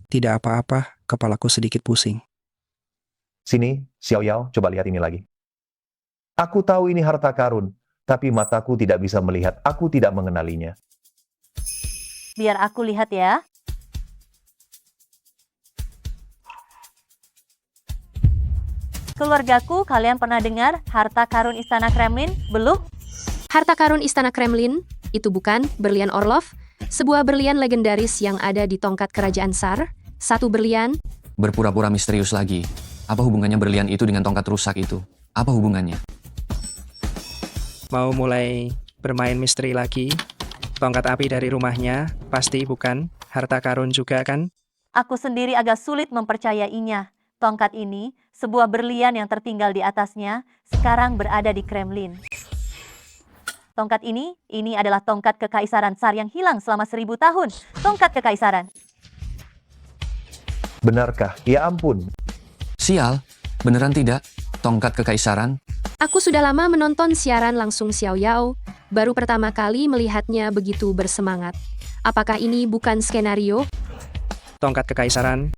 Tidak apa-apa, kepalaku sedikit pusing. Sini, Xiao Yao, coba lihat ini lagi. Aku tahu ini harta karun, tapi mataku tidak bisa melihat, aku tidak mengenalinya. Biar aku lihat ya. Keluargaku, kalian pernah dengar harta karun Istana Kremlin? Belum? Harta karun Istana Kremlin, itu bukan berlian Orlov, sebuah berlian legendaris yang ada di tongkat kerajaan Tsar. Satu berlian? Berpura-pura misterius lagi. Apa hubungannya berlian itu dengan tongkat rusak itu? Apa hubungannya? Mau mulai bermain misteri lagi? Tongkat api dari rumahnya, pasti bukan. Harta karun juga kan? Aku sendiri agak sulit mempercayainya. Tongkat ini, sebuah berlian yang tertinggal di atasnya, sekarang berada di Kremlin. Tongkat ini adalah tongkat kekaisaran Tsar yang hilang selama 1000 tahun. Tongkat kekaisaran. Benarkah? Ya ampun. Sial, beneran tidak? Tongkat kekaisaran? Aku sudah lama menonton siaran langsung Xiao Yao, baru pertama kali melihatnya begitu bersemangat. Apakah ini bukan skenario? Tongkat kekaisaran.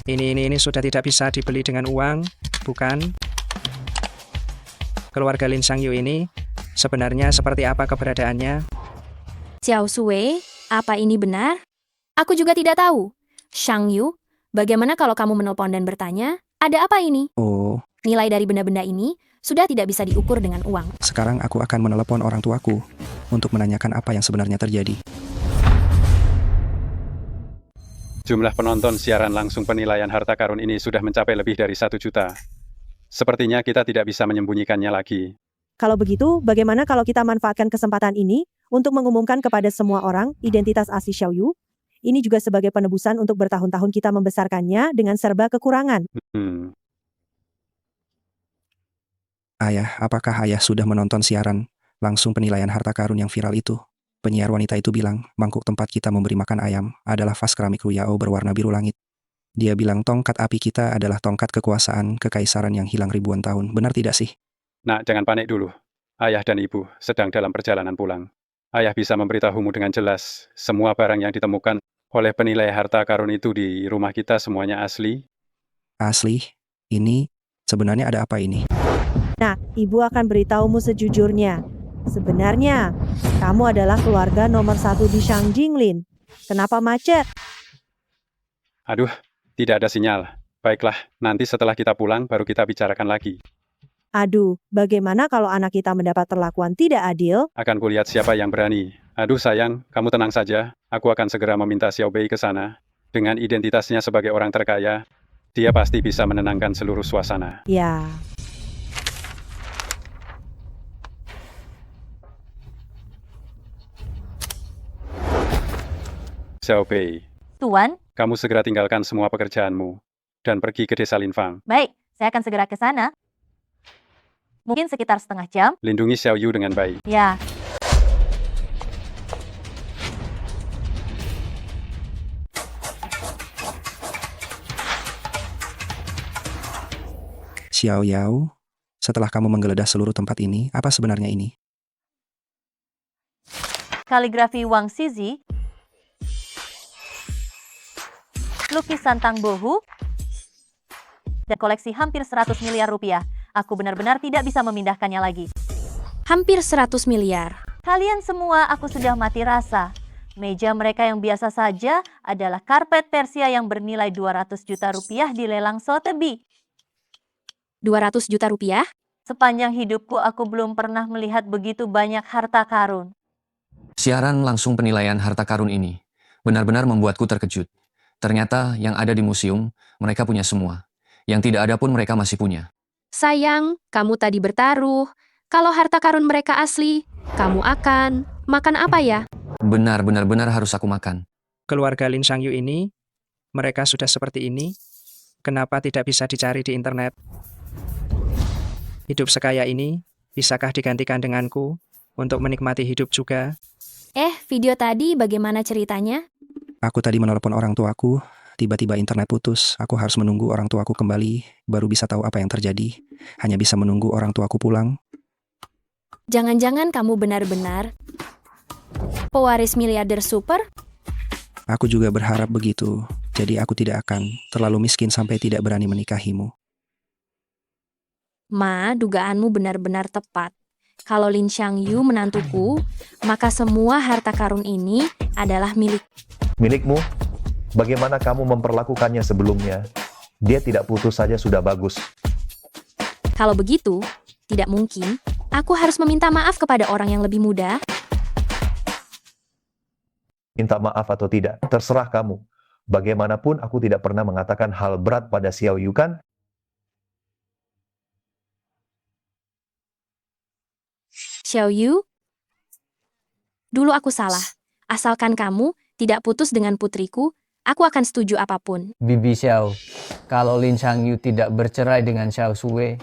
Ini sudah tidak bisa dibeli dengan uang, bukan? Keluarga Lin Xiangyu ini sebenarnya seperti apa keberadaannya? Xiao Sui, apa ini benar? Aku juga tidak tahu. Shang Yu, bagaimana kalau kamu menelpon dan bertanya, ada apa ini? Oh, Nilai dari benda-benda ini sudah tidak bisa diukur dengan uang. sekarang aku akan menelepon orang tuaku untuk menanyakan apa yang sebenarnya terjadi. Jumlah penonton siaran langsung penilaian harta karun ini sudah mencapai lebih dari 1 juta. Sepertinya kita tidak bisa menyembunyikannya lagi. Kalau begitu, bagaimana kalau kita manfaatkan kesempatan ini untuk mengumumkan kepada semua orang identitas asli Xiao Yu? Ini juga sebagai penebusan untuk bertahun-tahun kita membesarkannya dengan serba kekurangan. Ayah, apakah ayah sudah menonton siaran langsung penilaian harta karun yang viral itu? Penyiar wanita itu bilang, mangkuk tempat kita memberi makan ayam adalah vas keramik Ruyao berwarna biru langit. Dia bilang tongkat api kita adalah tongkat kekuasaan kekaisaran yang hilang ribuan tahun. Benar tidak sih? Nak, jangan panik dulu. Ayah dan ibu sedang dalam perjalanan pulang. Ayah bisa memberitahumu dengan jelas, semua barang yang ditemukan oleh penilai harta karun itu di rumah kita semuanya asli. Asli? Ini? Sebenarnya ada apa ini? Nah, ibu akan beritahumu sejujurnya. Sebenarnya, kamu adalah keluarga nomor 1 di Shangjinglin. Kenapa macet? Aduh, tidak ada sinyal. Baiklah, nanti setelah kita pulang baru kita bicarakan lagi. Aduh, bagaimana kalau anak kita mendapat perlakuan tidak adil? Akan kulihat siapa yang berani. Aduh sayang, kamu tenang saja. Aku akan segera meminta Xiao Bei ke sana. Dengan identitasnya sebagai orang terkaya, dia pasti bisa menenangkan seluruh suasana. Ya. Xiao Bei, Tuan, kamu segera tinggalkan semua pekerjaanmu dan pergi ke desa Linfang. baik, saya akan segera ke sana. Mungkin sekitar setengah jam. Lindungi Xiao Yu dengan baik. Ya. Xiao Yao, setelah kamu menggeledah seluruh tempat ini, apa sebenarnya ini? Kaligrafi Wang Shizi. Lukisan Tang Bohu. Dan koleksi hampir 100 miliar rupiah. Aku benar-benar tidak bisa memindahkannya lagi. Hampir 100 miliar. Kalian semua aku sudah mati rasa. Meja mereka yang biasa saja adalah karpet Persia yang bernilai 200 juta rupiah di lelang Sotheby. 200 juta rupiah? Sepanjang hidupku aku belum pernah melihat begitu banyak harta karun. Siaran langsung penilaian harta karun ini benar-benar membuatku terkejut. Ternyata yang ada di museum, mereka punya semua. Yang tidak ada pun mereka masih punya. Sayang, kamu tadi bertaruh. Kalau harta karun mereka asli, kamu akan makan apa ya? Benar-benar harus aku makan. Keluarga Lin Xiangyu ini, mereka sudah seperti ini. Kenapa tidak bisa dicari di internet? Hidup sekaya ini, bisakah digantikan denganku untuk menikmati hidup juga? Video tadi bagaimana ceritanya? Aku tadi menelepon orang tuaku, tiba-tiba internet putus. Aku harus menunggu orang tuaku kembali, baru bisa tahu apa yang terjadi. Hanya bisa menunggu orang tuaku pulang. Jangan-jangan kamu benar-benar pewaris miliarder super? Aku juga berharap begitu. Jadi aku tidak akan terlalu miskin sampai tidak berani menikahimu. Ma, dugaanmu benar-benar tepat. Kalau Lin Xiangyu menantuku, maka semua harta karun ini adalah Milikmu? Bagaimana kamu memperlakukannya sebelumnya? Dia tidak putus saja sudah bagus. Kalau begitu, tidak mungkin. Aku harus meminta maaf kepada orang yang lebih muda. Minta maaf atau tidak, terserah kamu. Bagaimanapun aku tidak pernah mengatakan hal berat pada Xiao Yu kan? Xiao Yu, dulu aku salah. Asalkan kamu tidak putus dengan putriku, aku akan setuju apapun. Bibi Xiao, kalau Lin Xiangyu tidak bercerai dengan Xiao Sui,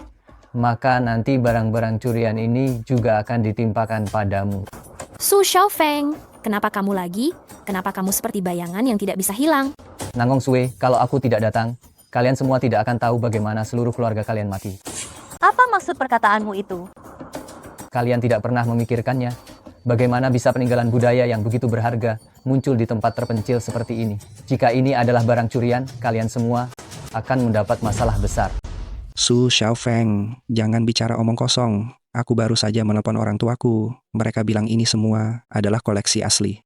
maka nanti barang-barang curian ini juga akan ditimpakan padamu. Su Xiaofeng, kenapa kamu lagi? Kenapa kamu seperti bayangan yang tidak bisa hilang? Nanggong Sui, kalau aku tidak datang, kalian semua tidak akan tahu bagaimana seluruh keluarga kalian mati. Apa maksud perkataanmu itu? Kalian tidak pernah memikirkannya. Bagaimana bisa peninggalan budaya yang begitu berharga muncul di tempat terpencil seperti ini? Jika ini adalah barang curian, kalian semua akan mendapat masalah besar. Su Xiaofeng, jangan bicara omong kosong. Aku baru saja menelpon orang tuaku. Mereka bilang ini semua adalah koleksi asli.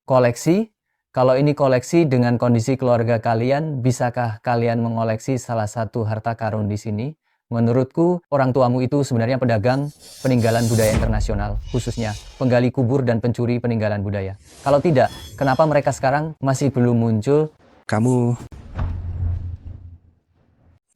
Koleksi? Kalau ini koleksi dengan kondisi keluarga kalian, bisakah kalian mengoleksi salah satu harta karun di sini? Menurutku, orang tuamu itu sebenarnya pedagang peninggalan budaya internasional, khususnya penggali kubur dan pencuri peninggalan budaya. Kalau tidak, kenapa mereka sekarang masih belum muncul? Kamu...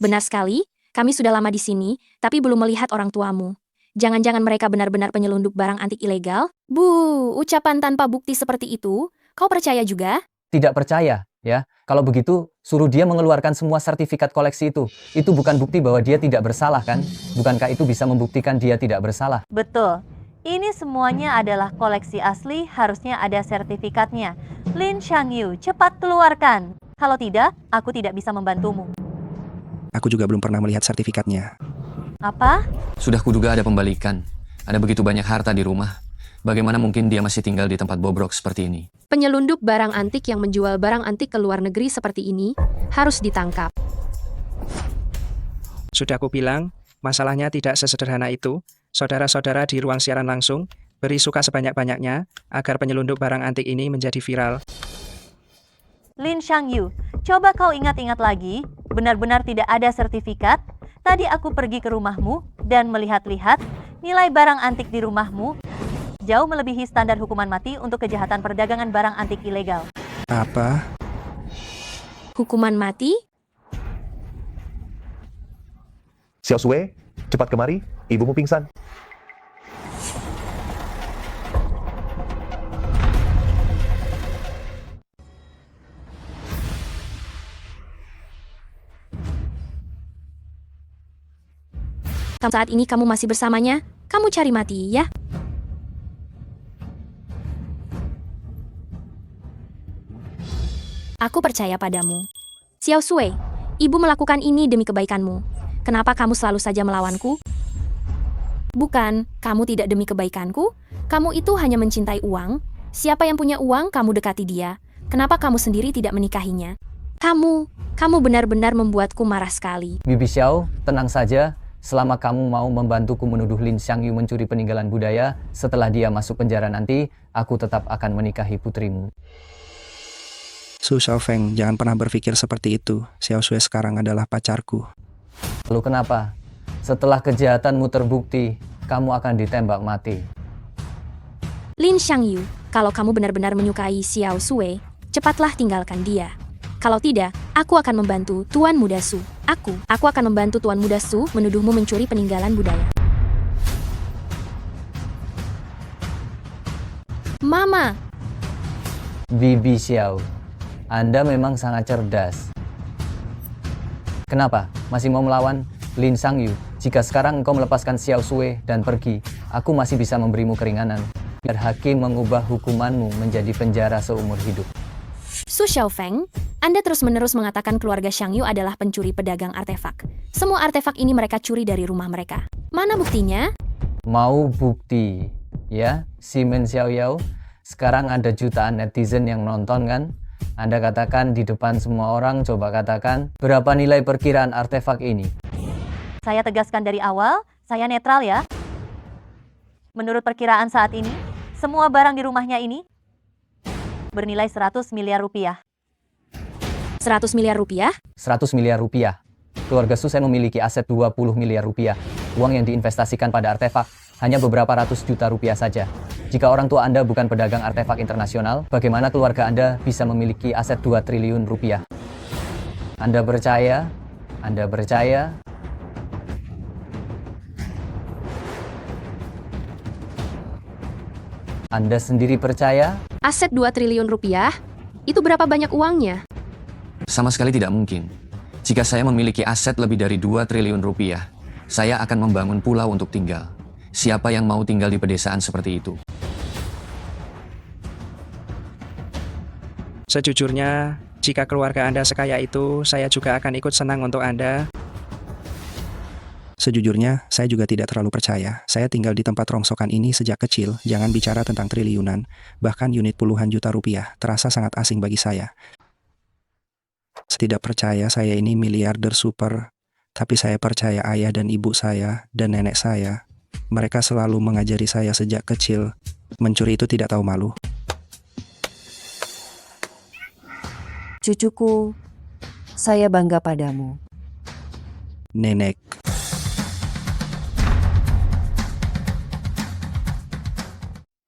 Benar sekali, kami sudah lama di sini, tapi belum melihat orang tuamu. Jangan-jangan mereka benar-benar penyelundup barang antik ilegal? Bu, ucapan tanpa bukti seperti itu, kau percaya juga? Tidak percaya, ya. Kalau begitu, suruh dia mengeluarkan semua sertifikat koleksi itu. Itu bukan bukti bahwa dia tidak bersalah, kan? Bukankah itu bisa membuktikan dia tidak bersalah? Betul. Ini semuanya adalah koleksi asli, harusnya ada sertifikatnya. Lin Xiangyu, cepat keluarkan. Kalau tidak, aku tidak bisa membantumu. Aku juga belum pernah melihat sertifikatnya. Apa? Sudah kuduga ada pembalikan. Ada begitu banyak harta di rumah. Bagaimana mungkin dia masih tinggal di tempat bobrok seperti ini? Penyelundup barang antik yang menjual barang antik ke luar negeri seperti ini harus ditangkap. Sudah aku bilang, masalahnya tidak sesederhana itu. Saudara-saudara di ruang siaran langsung, beri suka sebanyak-banyaknya agar penyelundup barang antik ini menjadi viral. Lin Xiangyu, coba kau ingat-ingat lagi, benar-benar tidak ada sertifikat. Tadi aku pergi ke rumahmu dan melihat-lihat nilai barang antik di rumahmu jauh melebihi standar hukuman mati untuk kejahatan perdagangan barang antik ilegal. Apa? Hukuman mati? Xiao Sui, cepat kemari, ibumu pingsan. Saat ini kamu masih bersamanya, kamu cari mati, ya? Aku percaya padamu. Xiao Sui, ibu melakukan ini demi kebaikanmu. Kenapa kamu selalu saja melawanku? Bukan, kamu tidak demi kebaikanku. Kamu itu hanya mencintai uang. Siapa yang punya uang, kamu dekati dia. Kenapa kamu sendiri tidak menikahinya? Kamu benar-benar membuatku marah sekali. Bibi Xiao, tenang saja. Selama kamu mau membantuku menuduh Lin Xiangyu mencuri peninggalan budaya, setelah dia masuk penjara nanti, aku tetap akan menikahi putrimu. Su Xiaofeng, jangan pernah berpikir seperti itu. Xiao Sui sekarang adalah pacarku. Lalu kenapa? Setelah kejahatanmu terbukti, kamu akan ditembak mati. Lin Xiangyu, kalau kamu benar-benar menyukai Xiao Sui, cepatlah tinggalkan dia. Kalau tidak, aku akan membantu Tuan Muda Su. Aku akan membantu Tuan Muda Su menuduhmu mencuri peninggalan budaya. Mama! Bibi Xiao, Anda memang sangat cerdas. Kenapa? Masih mau melawan Lin Xiangyu? Jika sekarang engkau melepaskan Xiao Sui dan pergi, aku masih bisa memberimu keringanan. Biar hakim mengubah hukumanmu menjadi penjara seumur hidup. Su Xiaofeng, Anda terus-menerus mengatakan keluarga Xiangyu adalah pencuri pedagang artefak. Semua artefak ini mereka curi dari rumah mereka. Mana buktinya? Mau bukti, ya? Si Men Xiaoyao, sekarang ada jutaan netizen yang nonton kan? Anda katakan di depan semua orang, coba katakan, berapa nilai perkiraan artefak ini? Saya tegaskan dari awal, saya netral ya. Menurut perkiraan saat ini, semua barang di rumahnya ini bernilai 100 miliar rupiah. 100 miliar rupiah? 100 miliar rupiah. Keluarga Su memiliki aset 20 miliar rupiah. Uang yang diinvestasikan pada artefak hanya beberapa ratus juta rupiah saja. Jika orang tua Anda bukan pedagang artefak internasional, bagaimana keluarga Anda bisa memiliki aset 2 triliun rupiah? Anda percaya? Anda percaya? Anda sendiri percaya? Aset 2 triliun rupiah? Itu berapa banyak uangnya? Sama sekali tidak mungkin. Jika saya memiliki aset lebih dari 2 triliun rupiah, saya akan membangun pulau untuk tinggal. Siapa yang mau tinggal di pedesaan seperti itu? Sejujurnya, jika keluarga Anda sekaya itu, saya juga akan ikut senang untuk Anda. Sejujurnya, saya juga tidak terlalu percaya. Saya tinggal di tempat rongsokan ini sejak kecil, jangan bicara tentang triliunan, bahkan unit puluhan juta rupiah, terasa sangat asing bagi saya. Tidak percaya saya ini miliarder super, tapi saya percaya ayah dan ibu saya dan nenek saya. Mereka selalu mengajari saya sejak kecil, mencuri itu tidak tahu malu. Cucuku, saya bangga padamu. Nenek.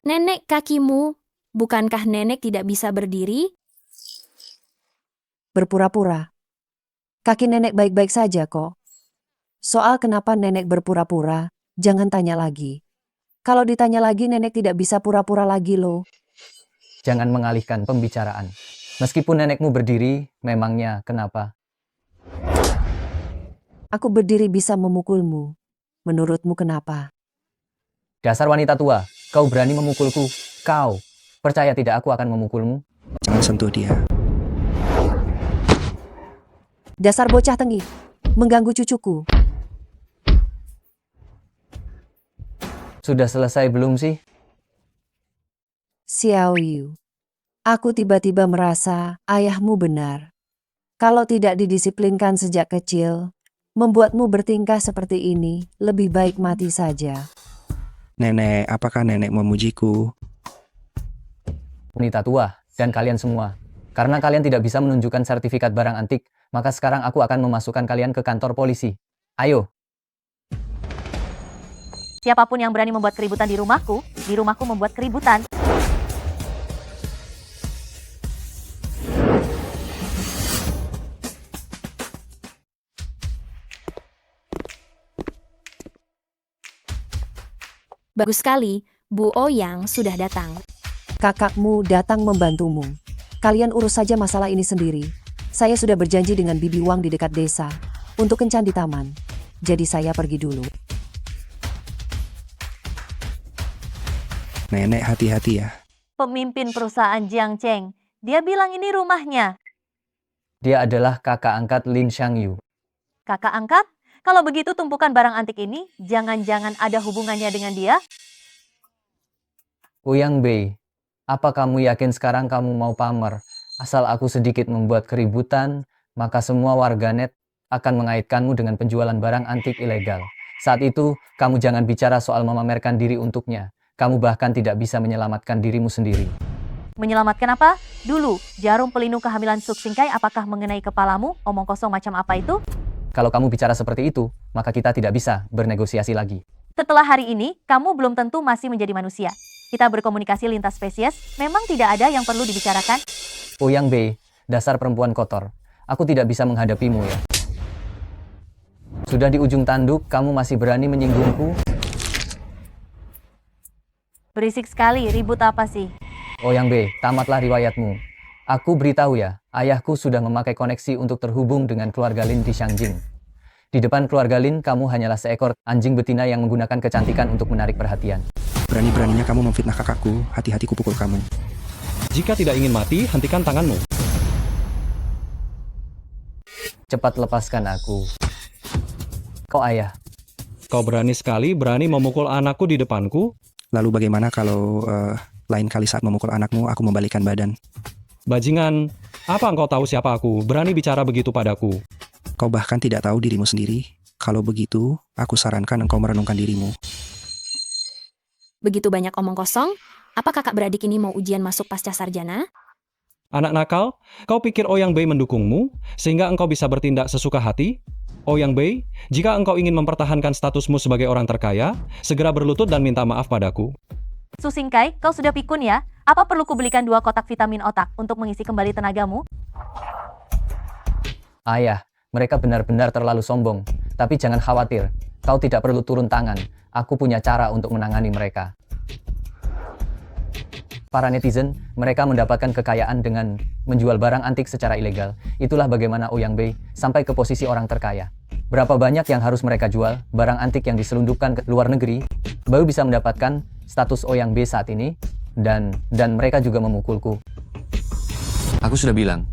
Nenek kakimu, bukankah nenek tidak bisa berdiri? Berpura-pura. Kaki nenek baik-baik saja kok. Soal kenapa nenek berpura-pura, jangan tanya lagi. Kalau ditanya lagi nenek tidak bisa pura-pura lagi loh. Jangan mengalihkan pembicaraan. Meskipun nenekmu berdiri, memangnya kenapa? Aku berdiri bisa memukulmu. Menurutmu kenapa? Dasar wanita tua, kau berani memukulku. Kau, percaya tidak aku akan memukulmu? Jangan sentuh dia. Dasar bocah tengik, mengganggu cucuku. Sudah selesai belum sih? Xiao Yu, aku tiba-tiba merasa ayahmu benar. Kalau tidak didisiplinkan sejak kecil, membuatmu bertingkah seperti ini, lebih baik mati saja. Nenek, apakah nenek memujiku? Wanita tua, dan kalian semua. Karena kalian tidak bisa menunjukkan sertifikat barang antik, maka sekarang aku akan memasukkan kalian ke kantor polisi. Ayo. Siapapun yang berani membuat keributan di rumahku membuat keributan. Bagus sekali, Bu Ouyang sudah datang. Kakakmu datang membantumu. Kalian urus saja masalah ini sendiri. Saya sudah berjanji dengan Bibi Wang di dekat desa untuk kencan di taman. Jadi saya pergi dulu. Nenek hati-hati ya. Pemimpin perusahaan Jiang Cheng, dia bilang ini rumahnya. Dia adalah kakak angkat Lin Xiangyu. Kakak angkat? Kalau begitu tumpukan barang antik ini, jangan-jangan ada hubungannya dengan dia? Ouyang Bei, apa kamu yakin sekarang kamu mau pamer? Asal aku sedikit membuat keributan, maka semua warganet akan mengaitkanmu dengan penjualan barang antik ilegal. Saat itu, kamu jangan bicara soal memamerkan diri untuknya. Kamu bahkan tidak bisa menyelamatkan dirimu sendiri. Menyelamatkan apa? Dulu, jarum pelindung kehamilan Suk Singkai apakah mengenai kepalamu? Omong kosong macam apa itu? Kalau kamu bicara seperti itu, maka kita tidak bisa bernegosiasi lagi. Setelah hari ini, kamu belum tentu masih menjadi manusia. Kita berkomunikasi lintas spesies, memang tidak ada yang perlu dibicarakan. Ouyang Bei, dasar perempuan kotor. Aku tidak bisa menghadapimu ya. Sudah di ujung tanduk, kamu masih berani menyinggungku? Berisik sekali, ribut apa sih? Ouyang Bei, tamatlah riwayatmu. Aku beritahu ya, ayahku sudah memakai koneksi untuk terhubung dengan keluarga Lin di Shangjing. Di depan keluarga Lin, kamu hanyalah seekor anjing betina yang menggunakan kecantikan untuk menarik perhatian. Berani-beraninya kamu memfitnah kakakku, hati-hati kupukul kamu. Jika tidak ingin mati, hentikan tanganmu. Cepat lepaskan aku. Kau ayah. Kau berani sekali memukul anakku di depanku? Lalu bagaimana kalau lain kali saat memukul anakmu, aku membalikan badan? Bajingan, apa engkau tahu siapa aku? Berani bicara begitu padaku. Kau bahkan tidak tahu dirimu sendiri. Kalau begitu, aku sarankan engkau merenungkan dirimu. Begitu banyak omong kosong, apa kakak beradik ini mau ujian masuk pasca sarjana? Anak nakal, kau pikir Ouyang Bei mendukungmu, sehingga engkau bisa bertindak sesuka hati? Ouyang Bei, jika engkau ingin mempertahankan statusmu sebagai orang terkaya, segera berlutut dan minta maaf padaku. Su Xingkai, kau sudah pikun ya? Apa perlu kubelikan 2 kotak vitamin otak untuk mengisi kembali tenagamu? Ayah, mereka benar-benar terlalu sombong. Tapi jangan khawatir, kau tidak perlu turun tangan. Aku punya cara untuk menangani mereka. Para netizen, mereka mendapatkan kekayaan dengan menjual barang antik secara ilegal. Itulah bagaimana Ouyang Bei sampai ke posisi orang terkaya. Berapa banyak yang harus mereka jual, barang antik yang diselundupkan ke luar negeri, baru bisa mendapatkan status Ouyang Bei saat ini, dan mereka juga memukulku. Aku sudah bilang,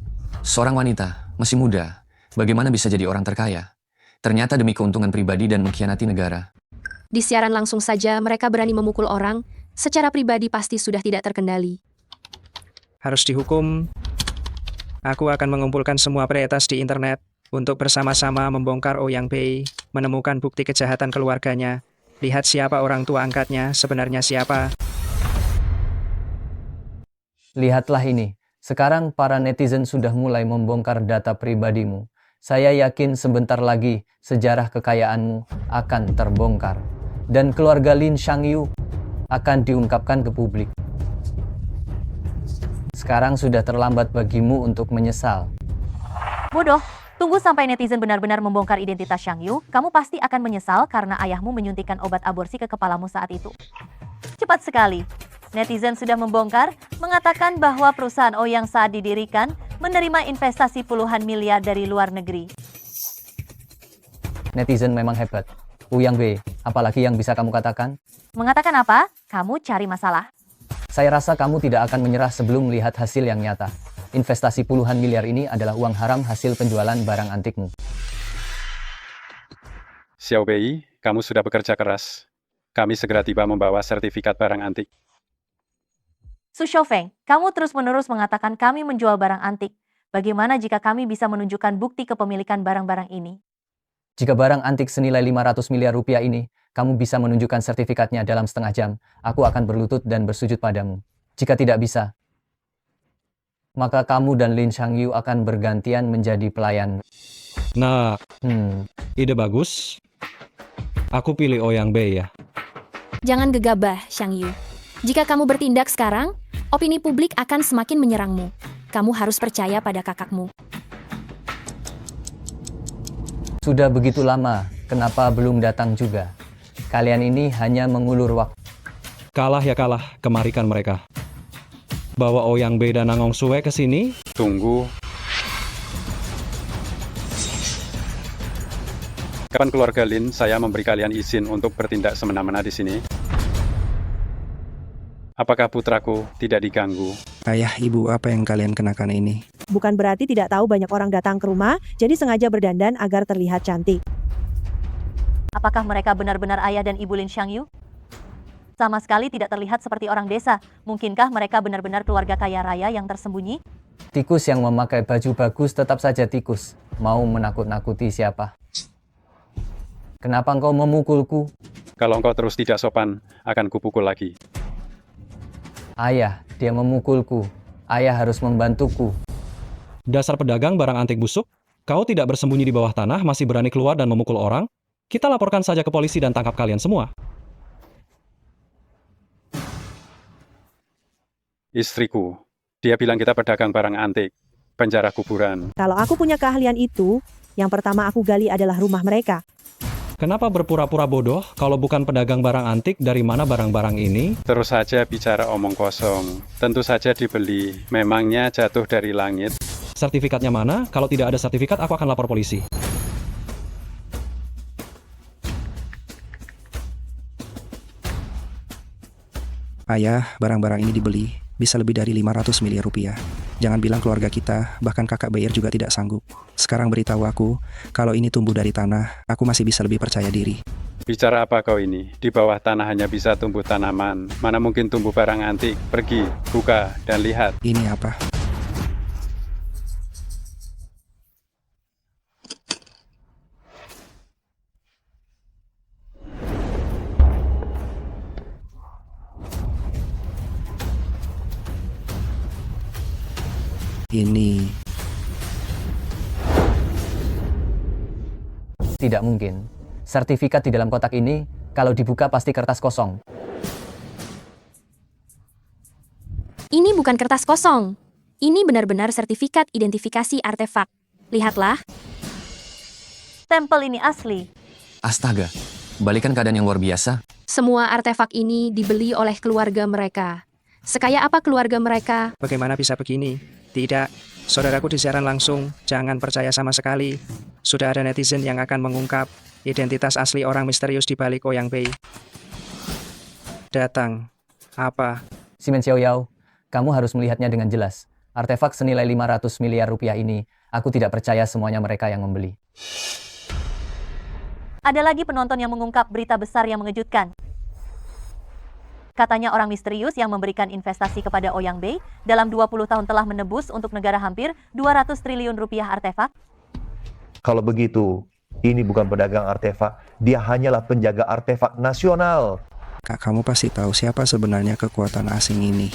seorang wanita, masih muda, bagaimana bisa jadi orang terkaya? Ternyata demi keuntungan pribadi dan mengkhianati negara. Di siaran langsung saja mereka berani memukul orang, secara pribadi pasti sudah tidak terkendali. Harus dihukum. Aku akan mengumpulkan semua peretas di internet untuk bersama-sama membongkar Ouyang Bei, menemukan bukti kejahatan keluarganya, lihat siapa orang tua angkatnya, sebenarnya siapa. Lihatlah ini. Sekarang para netizen sudah mulai membongkar data pribadimu. Saya yakin sebentar lagi sejarah kekayaanmu akan terbongkar. Dan keluarga Lin Shangyu akan diungkapkan ke publik. Sekarang sudah terlambat bagimu untuk menyesal. Bodoh, tunggu sampai netizen benar-benar membongkar identitas Shangyu, kamu pasti akan menyesal karena ayahmu menyuntikkan obat aborsi ke kepalamu saat itu. Cepat sekali. Netizen sudah membongkar, mengatakan bahwa perusahaan Ouyang saat didirikan menerima investasi puluhan miliar dari luar negeri. Netizen memang hebat. Ouyang Bei, apalagi yang bisa kamu katakan? Mengatakan apa? Kamu cari masalah. Saya rasa kamu tidak akan menyerah sebelum melihat hasil yang nyata. Investasi puluhan miliar ini adalah uang haram hasil penjualan barang antikmu. Xiao Bei, kamu sudah bekerja keras. Kami segera tiba membawa sertifikat barang antik. Su Xiaofeng, kamu terus-menerus mengatakan kami menjual barang antik. Bagaimana jika kami bisa menunjukkan bukti kepemilikan barang-barang ini? Jika barang antik senilai 500 miliar rupiah ini, kamu bisa menunjukkan sertifikatnya dalam setengah jam, aku akan berlutut dan bersujud padamu. Jika tidak bisa, maka kamu dan Lin Shangyu akan bergantian menjadi pelayan. Nah, ide bagus. Aku pilih Ouyang Bei ya. Jangan gegabah, Shangyu. Jika kamu bertindak sekarang, opini publik akan semakin menyerangmu. Kamu harus percaya pada kakakmu. Sudah begitu lama, kenapa belum datang juga? Kalian ini hanya mengulur waktu. Kalah ya kalah, kemarikan mereka. Bawa Ouyang Bei dan Nangong Sue ke sini. Tunggu. Kapan keluarga Lin saya memberi kalian izin untuk bertindak semena-mena di sini? Apakah putraku tidak diganggu? Ayah, ibu, apa yang kalian kenakan ini? Bukan berarti tidak tahu banyak orang datang ke rumah, jadi sengaja berdandan agar terlihat cantik. Apakah mereka benar-benar ayah dan ibu Lin Shangyu? Sama sekali tidak terlihat seperti orang desa. Mungkinkah mereka benar-benar keluarga kaya raya yang tersembunyi? Tikus yang memakai baju bagus tetap saja tikus. Mau menakut-nakuti siapa? Kenapa engkau memukulku? Kalau engkau terus tidak sopan, akan kupukul lagi. Ayah, dia memukulku. Ayah harus membantuku. Dasar pedagang barang antik busuk, kau tidak bersembunyi di bawah tanah, masih berani keluar dan memukul orang? Kita laporkan saja ke polisi dan tangkap kalian semua. Istriku, dia bilang kita pedagang barang antik, penjara kuburan. Kalau aku punya keahlian itu, yang pertama aku gali adalah rumah mereka. Kenapa berpura-pura bodoh kalau bukan pedagang barang antik? Dari mana barang-barang ini? Terus saja bicara omong kosong. Tentu saja dibeli. Memangnya jatuh dari langit. Sertifikatnya mana? Kalau tidak ada sertifikat, aku akan lapor polisi. Ayah, barang-barang ini dibeli. Bisa lebih dari 500 miliar rupiah. Jangan bilang keluarga kita, bahkan kakak Bayer juga tidak sanggup. Sekarang beritahu aku, kalau ini tumbuh dari tanah, aku masih bisa lebih percaya diri. Bicara apa kau ini? Di bawah tanah hanya bisa tumbuh tanaman. Mana mungkin tumbuh barang antik? Pergi, buka, dan lihat. Ini apa? Ini tidak mungkin. Sertifikat di dalam kotak ini, kalau dibuka pasti kertas kosong. Ini bukan kertas kosong. Ini benar-benar sertifikat identifikasi artefak. Lihatlah. Stempel ini asli. Astaga, balikan keadaan yang luar biasa. Semua artefak ini dibeli oleh keluarga mereka. Sekaya apa keluarga mereka? Bagaimana bisa begini? Tidak, saudaraku disiaran langsung. Jangan percaya sama sekali. Sudah ada netizen yang akan mengungkap identitas asli orang misterius di balik Ouyang Bei. Datang. Apa? Simen Xiaoyao, kamu harus melihatnya dengan jelas. Artefak senilai 500 miliar rupiah ini, aku tidak percaya semuanya mereka yang membeli. Ada lagi penonton yang mengungkap berita besar yang mengejutkan. Katanya orang misterius yang memberikan investasi kepada Ouyang Bei dalam 20 tahun telah menebus untuk negara hampir 200 triliun rupiah artefak. Kalau begitu, ini bukan pedagang artefak, dia hanyalah penjaga artefak nasional. Kak, kamu pasti tahu siapa sebenarnya kekuatan asing ini.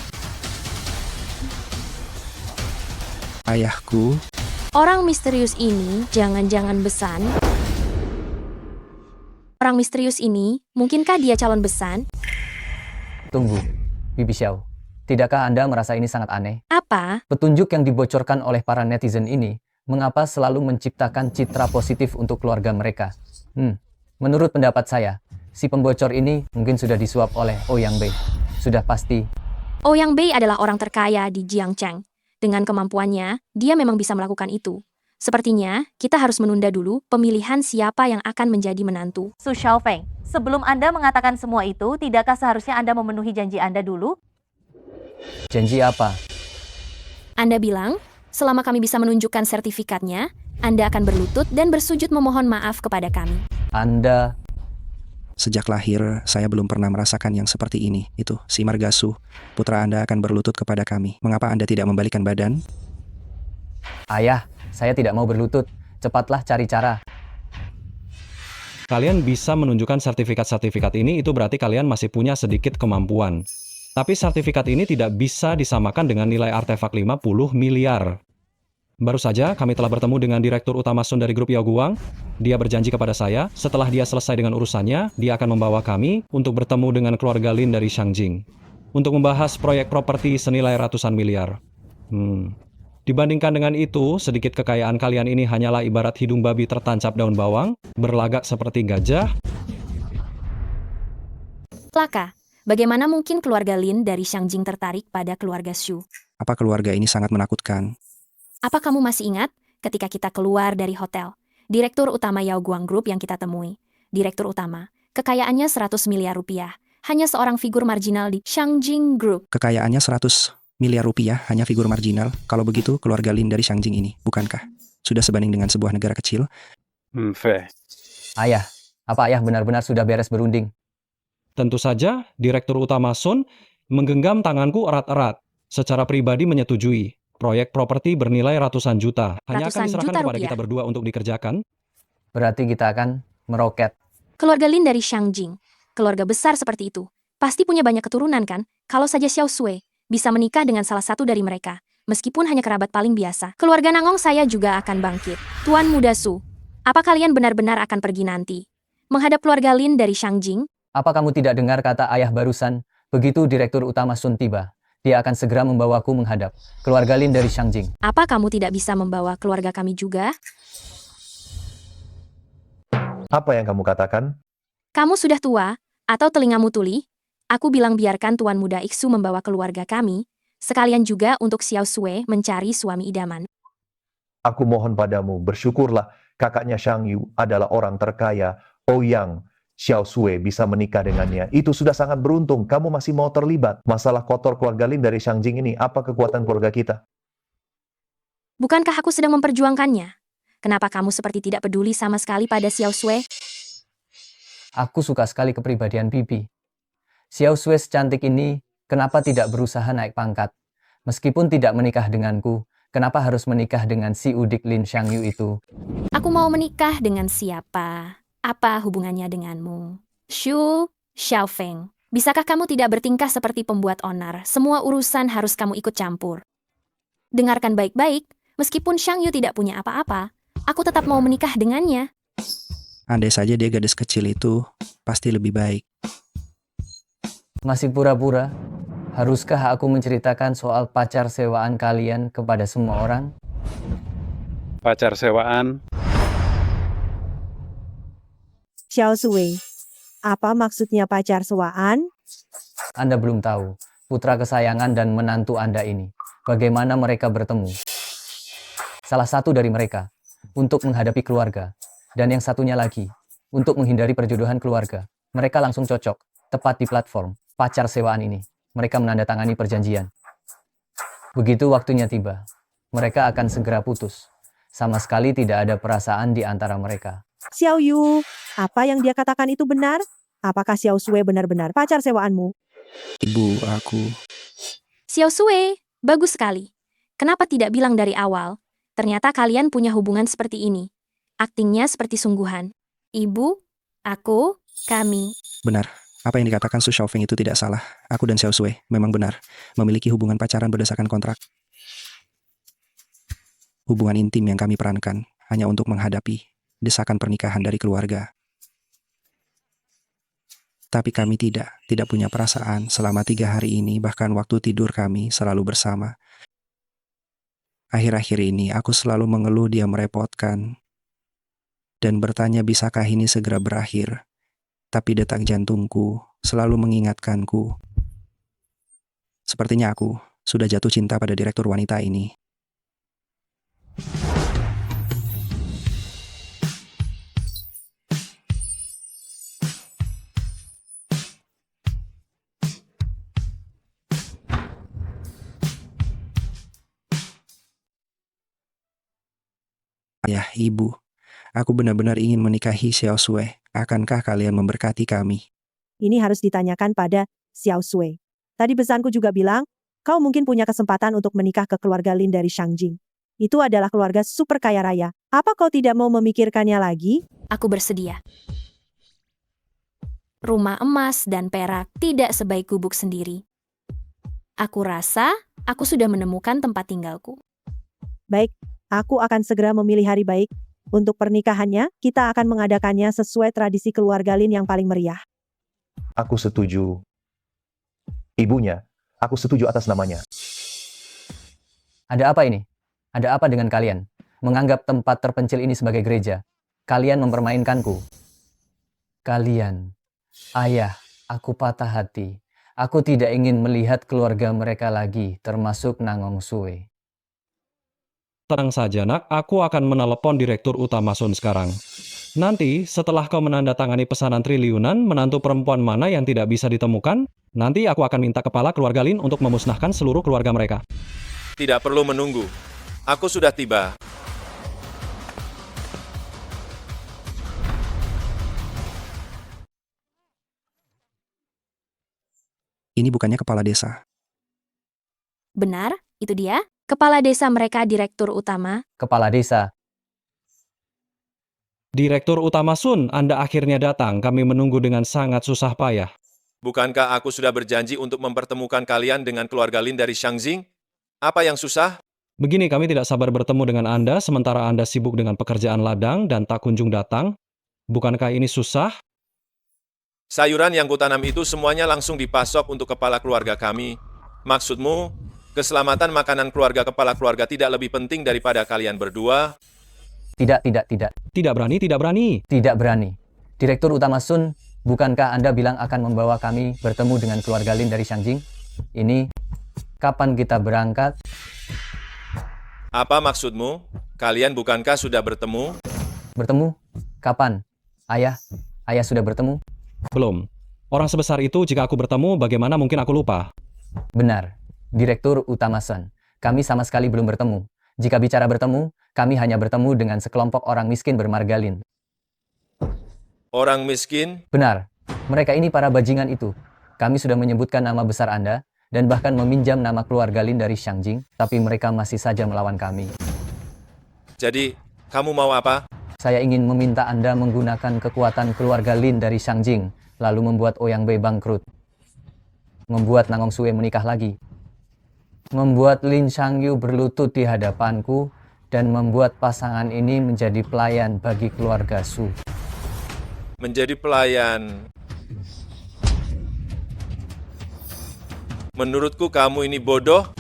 Ayahku. Orang misterius ini jangan-jangan besan. Orang misterius ini, mungkinkah dia calon besan? Tunggu, Bibi Xiao. Tidakkah Anda merasa ini sangat aneh? Apa? Petunjuk yang dibocorkan oleh para netizen ini, mengapa selalu menciptakan citra positif untuk keluarga mereka? Menurut pendapat saya, si pembocor ini mungkin sudah disuap oleh Ouyang Bei. Sudah pasti. Ouyang Bei adalah orang terkaya di Jiangcheng. Dengan kemampuannya, dia memang bisa melakukan itu. Sepertinya, kita harus menunda dulu pemilihan siapa yang akan menjadi menantu. Su Xiaofeng, sebelum Anda mengatakan semua itu, tidakkah seharusnya Anda memenuhi janji Anda dulu? Janji apa? Anda bilang, selama kami bisa menunjukkan sertifikatnya, Anda akan berlutut dan bersujud memohon maaf kepada kami. Anda... Sejak lahir, saya belum pernah merasakan yang seperti ini. Itu, si Margasu, putra Anda akan berlutut kepada kami. Mengapa Anda tidak membalikkan badan? Ayah, saya tidak mau berlutut. Cepatlah cari cara. Kalian bisa menunjukkan sertifikat-sertifikat ini, itu berarti kalian masih punya sedikit kemampuan. Tapi sertifikat ini tidak bisa disamakan dengan nilai artefak 50 miliar. Baru saja kami telah bertemu dengan Direktur Utama Sun dari grup Yaoguang. Dia berjanji kepada saya, setelah dia selesai dengan urusannya, dia akan membawa kami untuk bertemu dengan keluarga Lin dari Shangjing. Untuk membahas proyek properti senilai ratusan miliar. Dibandingkan dengan itu, sedikit kekayaan kalian ini hanyalah ibarat hidung babi tertancap daun bawang, berlagak seperti gajah. Laka, bagaimana mungkin keluarga Lin dari Shangjing tertarik pada keluarga Xu? Apa keluarga ini sangat menakutkan? Apa kamu masih ingat ketika kita keluar dari hotel? Direktur Utama Yaoguang Group yang kita temui. Direktur Utama, kekayaannya 100 miliar rupiah. Hanya seorang figur marginal di Shangjing Group. Kekayaannya 100 miliar rupiah, hanya figur marginal. Kalau begitu, keluarga Lin dari Shangjing ini, bukankah sudah sebanding dengan sebuah negara kecil? Ayah, apa ayah benar-benar sudah beres berunding? Tentu saja, Direktur Utama Sun menggenggam tanganku erat-erat. Secara pribadi menyetujui. Proyek properti bernilai ratusan juta. Hanya akan diserahkan kepada kita berdua untuk dikerjakan. Berarti kita akan meroket. Keluarga Lin dari Shangjing. Keluarga besar seperti itu. Pasti punya banyak keturunan kan? Kalau saja Xiao Sui bisa menikah dengan salah satu dari mereka. Meskipun hanya kerabat paling biasa. Keluarga Nangong saya juga akan bangkit. Tuan Muda Su, apa kalian benar-benar akan pergi nanti? Menghadap keluarga Lin dari Shangjing? Apa kamu tidak dengar kata ayah barusan? Begitu Direktur Utama Sun tiba, dia akan segera membawaku menghadap keluarga Lin dari Shangjing. Apa kamu tidak bisa membawa keluarga kami juga? Apa yang kamu katakan? Kamu sudah tua, atau telingamu tuli? Aku bilang biarkan Tuan Muda Iksu membawa keluarga kami, sekalian juga untuk Xiao Sui mencari suami idaman. Aku mohon padamu, bersyukurlah kakaknya Shang Yu adalah orang terkaya. Ouyang Xiao Sui bisa menikah dengannya. Itu sudah sangat beruntung. Kamu masih mau terlibat. Masalah kotor keluarga Lin dari Shangjing ini, apa kekuatan keluarga kita? Bukankah aku sedang memperjuangkannya? Kenapa kamu seperti tidak peduli sama sekali pada Xiao Sui? Aku suka sekali kepribadian Bibi. Xiao Sui secantik ini, kenapa tidak berusaha naik pangkat? Meskipun tidak menikah denganku, kenapa harus menikah dengan si udik Lin Shangyu itu? Aku mau menikah dengan siapa? Apa hubungannya denganmu? Xu Xiaofeng, bisakah kamu tidak bertingkah seperti pembuat onar? Semua urusan harus kamu ikut campur. Dengarkan baik-baik, meskipun Shang Yu tidak punya apa-apa, aku tetap mau menikah dengannya. Andai saja dia gadis kecil itu, pasti lebih baik. Masih pura-pura. Haruskah aku menceritakan soal pacar sewaan kalian kepada semua orang? Pacar sewaan? Xiao Sui, apa maksudnya pacar sewaan? Anda belum tahu, putra kesayangan dan menantu Anda ini. Bagaimana mereka bertemu? Salah satu dari mereka, untuk menghadapi keluarga. Dan yang satunya lagi, untuk menghindari perjodohan keluarga. Mereka langsung cocok, tepat di platform, pacar sewaan ini. Mereka menandatangani perjanjian. Begitu waktunya tiba, mereka akan segera putus. Sama sekali tidak ada perasaan di antara mereka. Xiao Yu, apa yang dia katakan itu benar? Apakah Xiao Sui benar-benar pacar sewaanmu? Ibu, aku... Xiao Sui, bagus sekali. Kenapa tidak bilang dari awal? Ternyata kalian punya hubungan seperti ini. Aktingnya seperti sungguhan. Ibu, aku, kami. Benar. Apa yang dikatakan Su Xiaofeng itu tidak salah. Aku dan Xiao Sui memang benar memiliki hubungan pacaran berdasarkan kontrak. Hubungan intim yang kami perankan hanya untuk menghadapi desakan pernikahan dari keluarga. Tapi kami tidak punya perasaan selama 3 hari ini, bahkan waktu tidur kami selalu bersama. Akhir-akhir ini aku selalu mengeluh dia merepotkan dan bertanya bisakah ini segera berakhir. Tapi detak jantungku selalu mengingatkanku. Sepertinya aku sudah jatuh cinta pada direktur wanita ini. Ayah, ibu, aku benar-benar ingin menikahi Xiao Sui. Akankah kalian memberkati kami? Ini harus ditanyakan pada Xiao Sui. Tadi pesanku juga bilang, kau mungkin punya kesempatan untuk menikah ke keluarga Lin dari Shangjing. Itu adalah keluarga super kaya raya. Apa kau tidak mau memikirkannya lagi? Aku bersedia. Rumah emas dan perak tidak sebaik gubuk sendiri. Aku rasa aku sudah menemukan tempat tinggalku. Baik, aku akan segera memilih hari baik. Untuk pernikahannya, kita akan mengadakannya sesuai tradisi keluarga Lin yang paling meriah. Aku setuju. Ibunya, aku setuju atas namanya. Ada apa ini? Ada apa dengan kalian? Menganggap tempat terpencil ini sebagai gereja. Kalian mempermainkanku. Kalian. Ayah, aku patah hati. Aku tidak ingin melihat keluarga mereka lagi, termasuk Nangong Sui. Tenang saja nak, aku akan menelepon Direktur Utama Sun sekarang. Nanti setelah kau menandatangani pesanan triliunan, menantu perempuan mana yang tidak bisa ditemukan, nanti aku akan minta kepala keluarga Lin untuk memusnahkan seluruh keluarga mereka. Tidak perlu menunggu. Aku sudah tiba. Ini bukannya kepala desa. Benar, itu dia. Kepala desa mereka Direktur Utama. Kepala desa. Direktur Utama Sun, Anda akhirnya datang. Kami menunggu dengan sangat susah payah. Bukankah aku sudah berjanji untuk mempertemukan kalian dengan keluarga Lin dari Shangjing? Apa yang susah? Begini, kami tidak sabar bertemu dengan Anda, sementara Anda sibuk dengan pekerjaan ladang dan tak kunjung datang. Bukankah ini susah? Sayuran yang kutanam itu semuanya langsung dipasok untuk kepala keluarga kami. Maksudmu, keselamatan makanan keluarga kepala keluarga tidak lebih penting daripada kalian berdua? Tidak. Tidak berani. Tidak berani. Direktur Utama Sun, bukankah Anda bilang akan membawa kami bertemu dengan keluarga Lin dari Shangjing? Ini, kapan kita berangkat? Apa maksudmu? Kalian bukankah sudah bertemu? Bertemu? Kapan? Ayah sudah bertemu? Belum. Orang sebesar itu jika aku bertemu, bagaimana mungkin aku lupa? Benar. Direktur Utama Sun, kami sama sekali belum bertemu. Jika bicara bertemu, kami hanya bertemu dengan sekelompok orang miskin bermarga Lin. Orang miskin? Benar. Mereka ini para bajingan itu. Kami sudah menyebutkan nama besar Anda, dan bahkan meminjam nama keluarga Lin dari Shangjing, tapi mereka masih saja melawan kami. Jadi, kamu mau apa? Saya ingin meminta Anda menggunakan kekuatan keluarga Lin dari Shangjing, lalu membuat Ouyang Bei bangkrut. Membuat Nangong Sui menikah lagi. Membuat Lin Shangyu berlutut di hadapanku, dan membuat pasangan ini menjadi pelayan bagi keluarga Su. Menjadi pelayan? Menurutku kamu ini bodoh.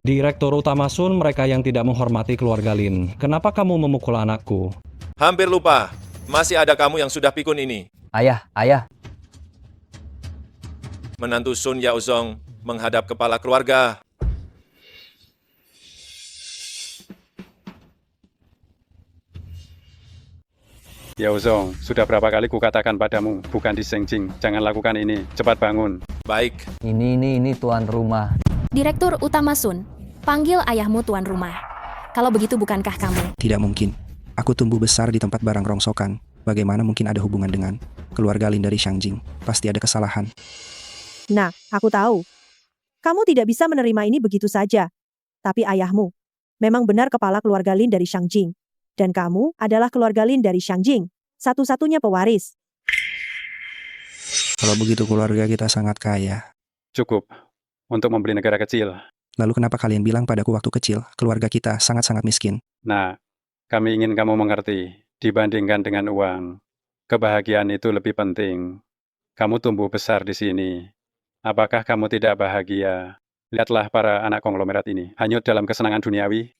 Direktur Utama Sun, mereka yang tidak menghormati keluarga Lin. Kenapa kamu memukul anakku? Hampir lupa. Masih ada kamu yang sudah pikun ini. Ayah, ayah. Menantu Sun Yaozong menghadap kepala keluarga. Yaozong, sudah berapa kali kukatakan padamu, bukan di Shengjing. Jangan lakukan ini. Cepat bangun. Baik. Ini tuan rumah. Direktur Utama Sun, panggil ayahmu tuan rumah. Kalau begitu bukankah kamu? Tidak mungkin. Aku tumbuh besar di tempat barang rongsokan. Bagaimana mungkin ada hubungan dengan keluarga Lin dari Shangjing? Pasti ada kesalahan. Nah, aku tahu. Kamu tidak bisa menerima ini begitu saja. Tapi ayahmu memang benar kepala keluarga Lin dari Shangjing. Dan kamu adalah keluarga Lin dari Shangjing. Satu-satunya pewaris. Kalau begitu keluarga kita sangat kaya. Cukup untuk membeli negara kecil. Lalu kenapa kalian bilang padaku waktu kecil, keluarga kita sangat-sangat miskin? Nah, kami ingin kamu mengerti. Dibandingkan dengan uang, kebahagiaan itu lebih penting. Kamu tumbuh besar di sini. Apakah kamu tidak bahagia? Lihatlah para anak konglomerat ini, hanyut dalam kesenangan duniawi.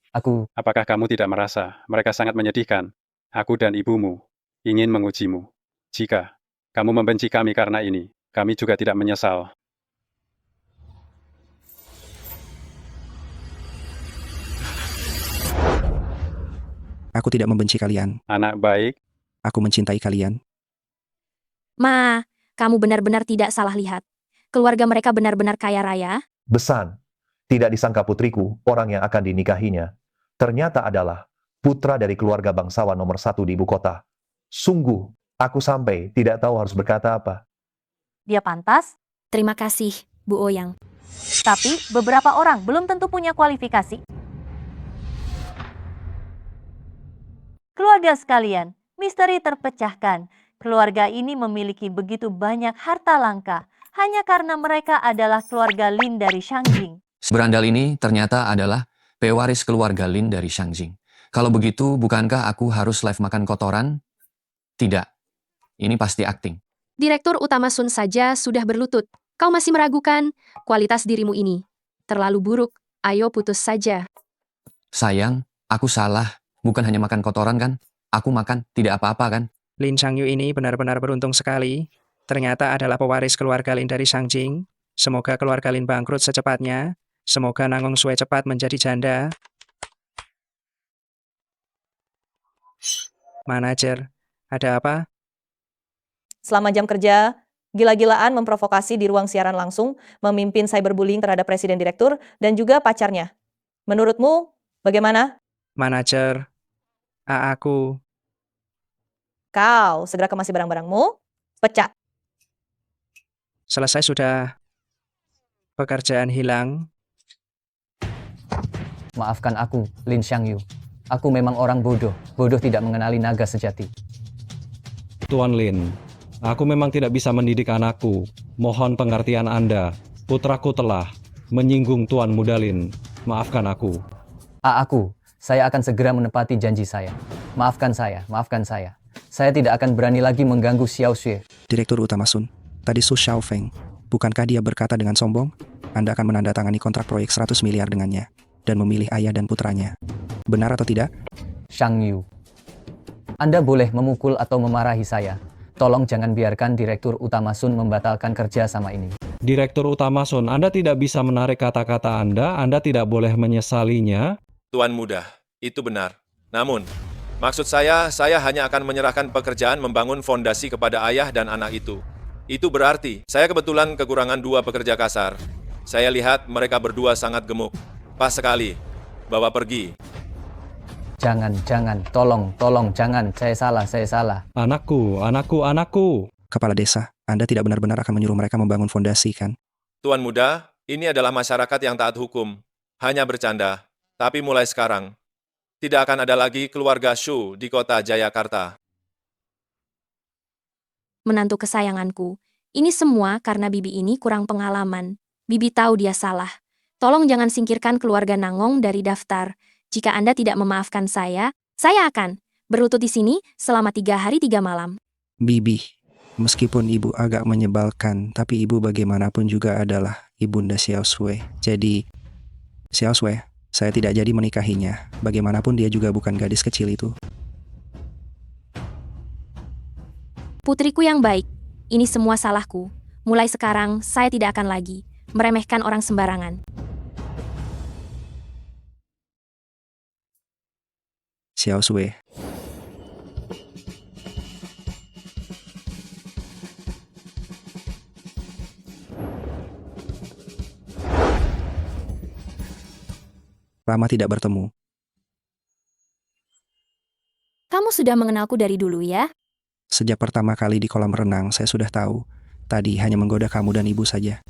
Apakah kamu tidak merasa mereka sangat menyedihkan? Aku dan ibumu ingin mengujimu. Jika kamu membenci kami karena ini, kami juga tidak menyesal. Aku tidak membenci kalian. Anak baik. Aku mencintai kalian. Ma, kamu benar-benar tidak salah lihat. Keluarga mereka benar-benar kaya raya. Besan, tidak disangka putriku, orang yang akan dinikahinya, ternyata adalah putra dari keluarga bangsawan nomor 1 di ibu kota. Sungguh, aku sampai tidak tahu harus berkata apa. Dia pantas, Terima kasih, Bu Ouyang. tapi beberapa orang belum tentu punya kualifikasi. Keluarga sekalian, misteri terpecahkan. Keluarga ini memiliki begitu banyak harta langka hanya karena mereka adalah keluarga Lin dari Shangjing. Berandal ini ternyata adalah pewaris keluarga Lin dari Shangjing. Kalau begitu, bukankah aku harus live makan kotoran? Tidak. Ini pasti akting. Direktur Utama Sun saja sudah berlutut. Kau masih meragukan kualitas dirimu ini. Terlalu buruk. Ayo putus saja. Sayang, aku salah. Bukan hanya makan kotoran kan? Aku makan, tidak apa-apa kan? Lin Shangyu ini benar-benar beruntung sekali. Ternyata adalah pewaris keluarga Lin dari Shangjing. Semoga keluarga Lin bangkrut secepatnya. Semoga Nangong Sue cepat menjadi janda. Manajer, ada apa? Selama jam kerja, gila-gilaan memprovokasi di ruang siaran langsung, memimpin cyberbullying terhadap presiden direktur, dan juga pacarnya. Menurutmu, bagaimana? Manajer, aku. Kau segera kemasi barang-barangmu, pecat. Selesai sudah. Pekerjaan hilang. Maafkan aku, Lin Shangyu. Aku memang orang bodoh. Bodoh tidak mengenali naga sejati. Tuan Lin, aku memang tidak bisa mendidik anakku. Mohon pengertian Anda. Putraku telah menyinggung Tuan Muda Lin. Maafkan aku. Saya akan segera menepati janji saya. Maafkan saya, maafkan saya. Saya tidak akan berani lagi mengganggu Xiao Xue. Direktur Utama Sun, tadi Su Xiaofeng. Bukankah dia berkata dengan sombong? Anda akan menandatangani kontrak proyek 100 miliar dengannya dan memilih ayah dan putranya. Benar atau tidak? Shangyu, Anda boleh memukul atau memarahi saya. Tolong jangan biarkan Direktur Utama Sun membatalkan kerja sama ini. Direktur Utama Sun, Anda tidak bisa menarik kata-kata Anda tidak boleh menyesalinya. Tuan muda, itu benar. Namun, maksud saya hanya akan menyerahkan pekerjaan membangun fondasi kepada ayah dan anak itu. Itu berarti, saya kebetulan kekurangan 2 pekerja kasar. Saya lihat mereka berdua sangat gemuk. Pas sekali. Bawa pergi. Jangan, tolong, jangan. Saya salah. Anakku. Kepala desa, Anda tidak benar-benar akan menyuruh mereka membangun fondasi, kan? Tuan muda, ini adalah masyarakat yang taat hukum. Hanya bercanda. Tapi mulai sekarang, tidak akan ada lagi keluarga Shu di kota Jayakarta. Menantu kesayanganku. Ini semua karena Bibi ini kurang pengalaman. Bibi tahu dia salah. Tolong jangan singkirkan keluarga Nangong dari daftar. Jika Anda tidak memaafkan saya akan berlutut di sini selama 3 hari 3 malam. Bibi, Meskipun ibu agak menyebalkan, tapi ibu bagaimanapun juga adalah ibunda Xiao Shui. Jadi, Xiao Shui, saya tidak jadi menikahinya. Bagaimanapun dia juga bukan gadis kecil itu. Putriku yang baik, ini semua salahku. Mulai sekarang, saya tidak akan lagi meremehkan orang sembarangan. Xiao Shui. Lama tidak bertemu. Kamu sudah mengenalku dari dulu ya? Sejak pertama kali di kolam renang, saya sudah tahu. Tadi hanya menggoda kamu dan ibu saja.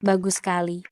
Bagus sekali.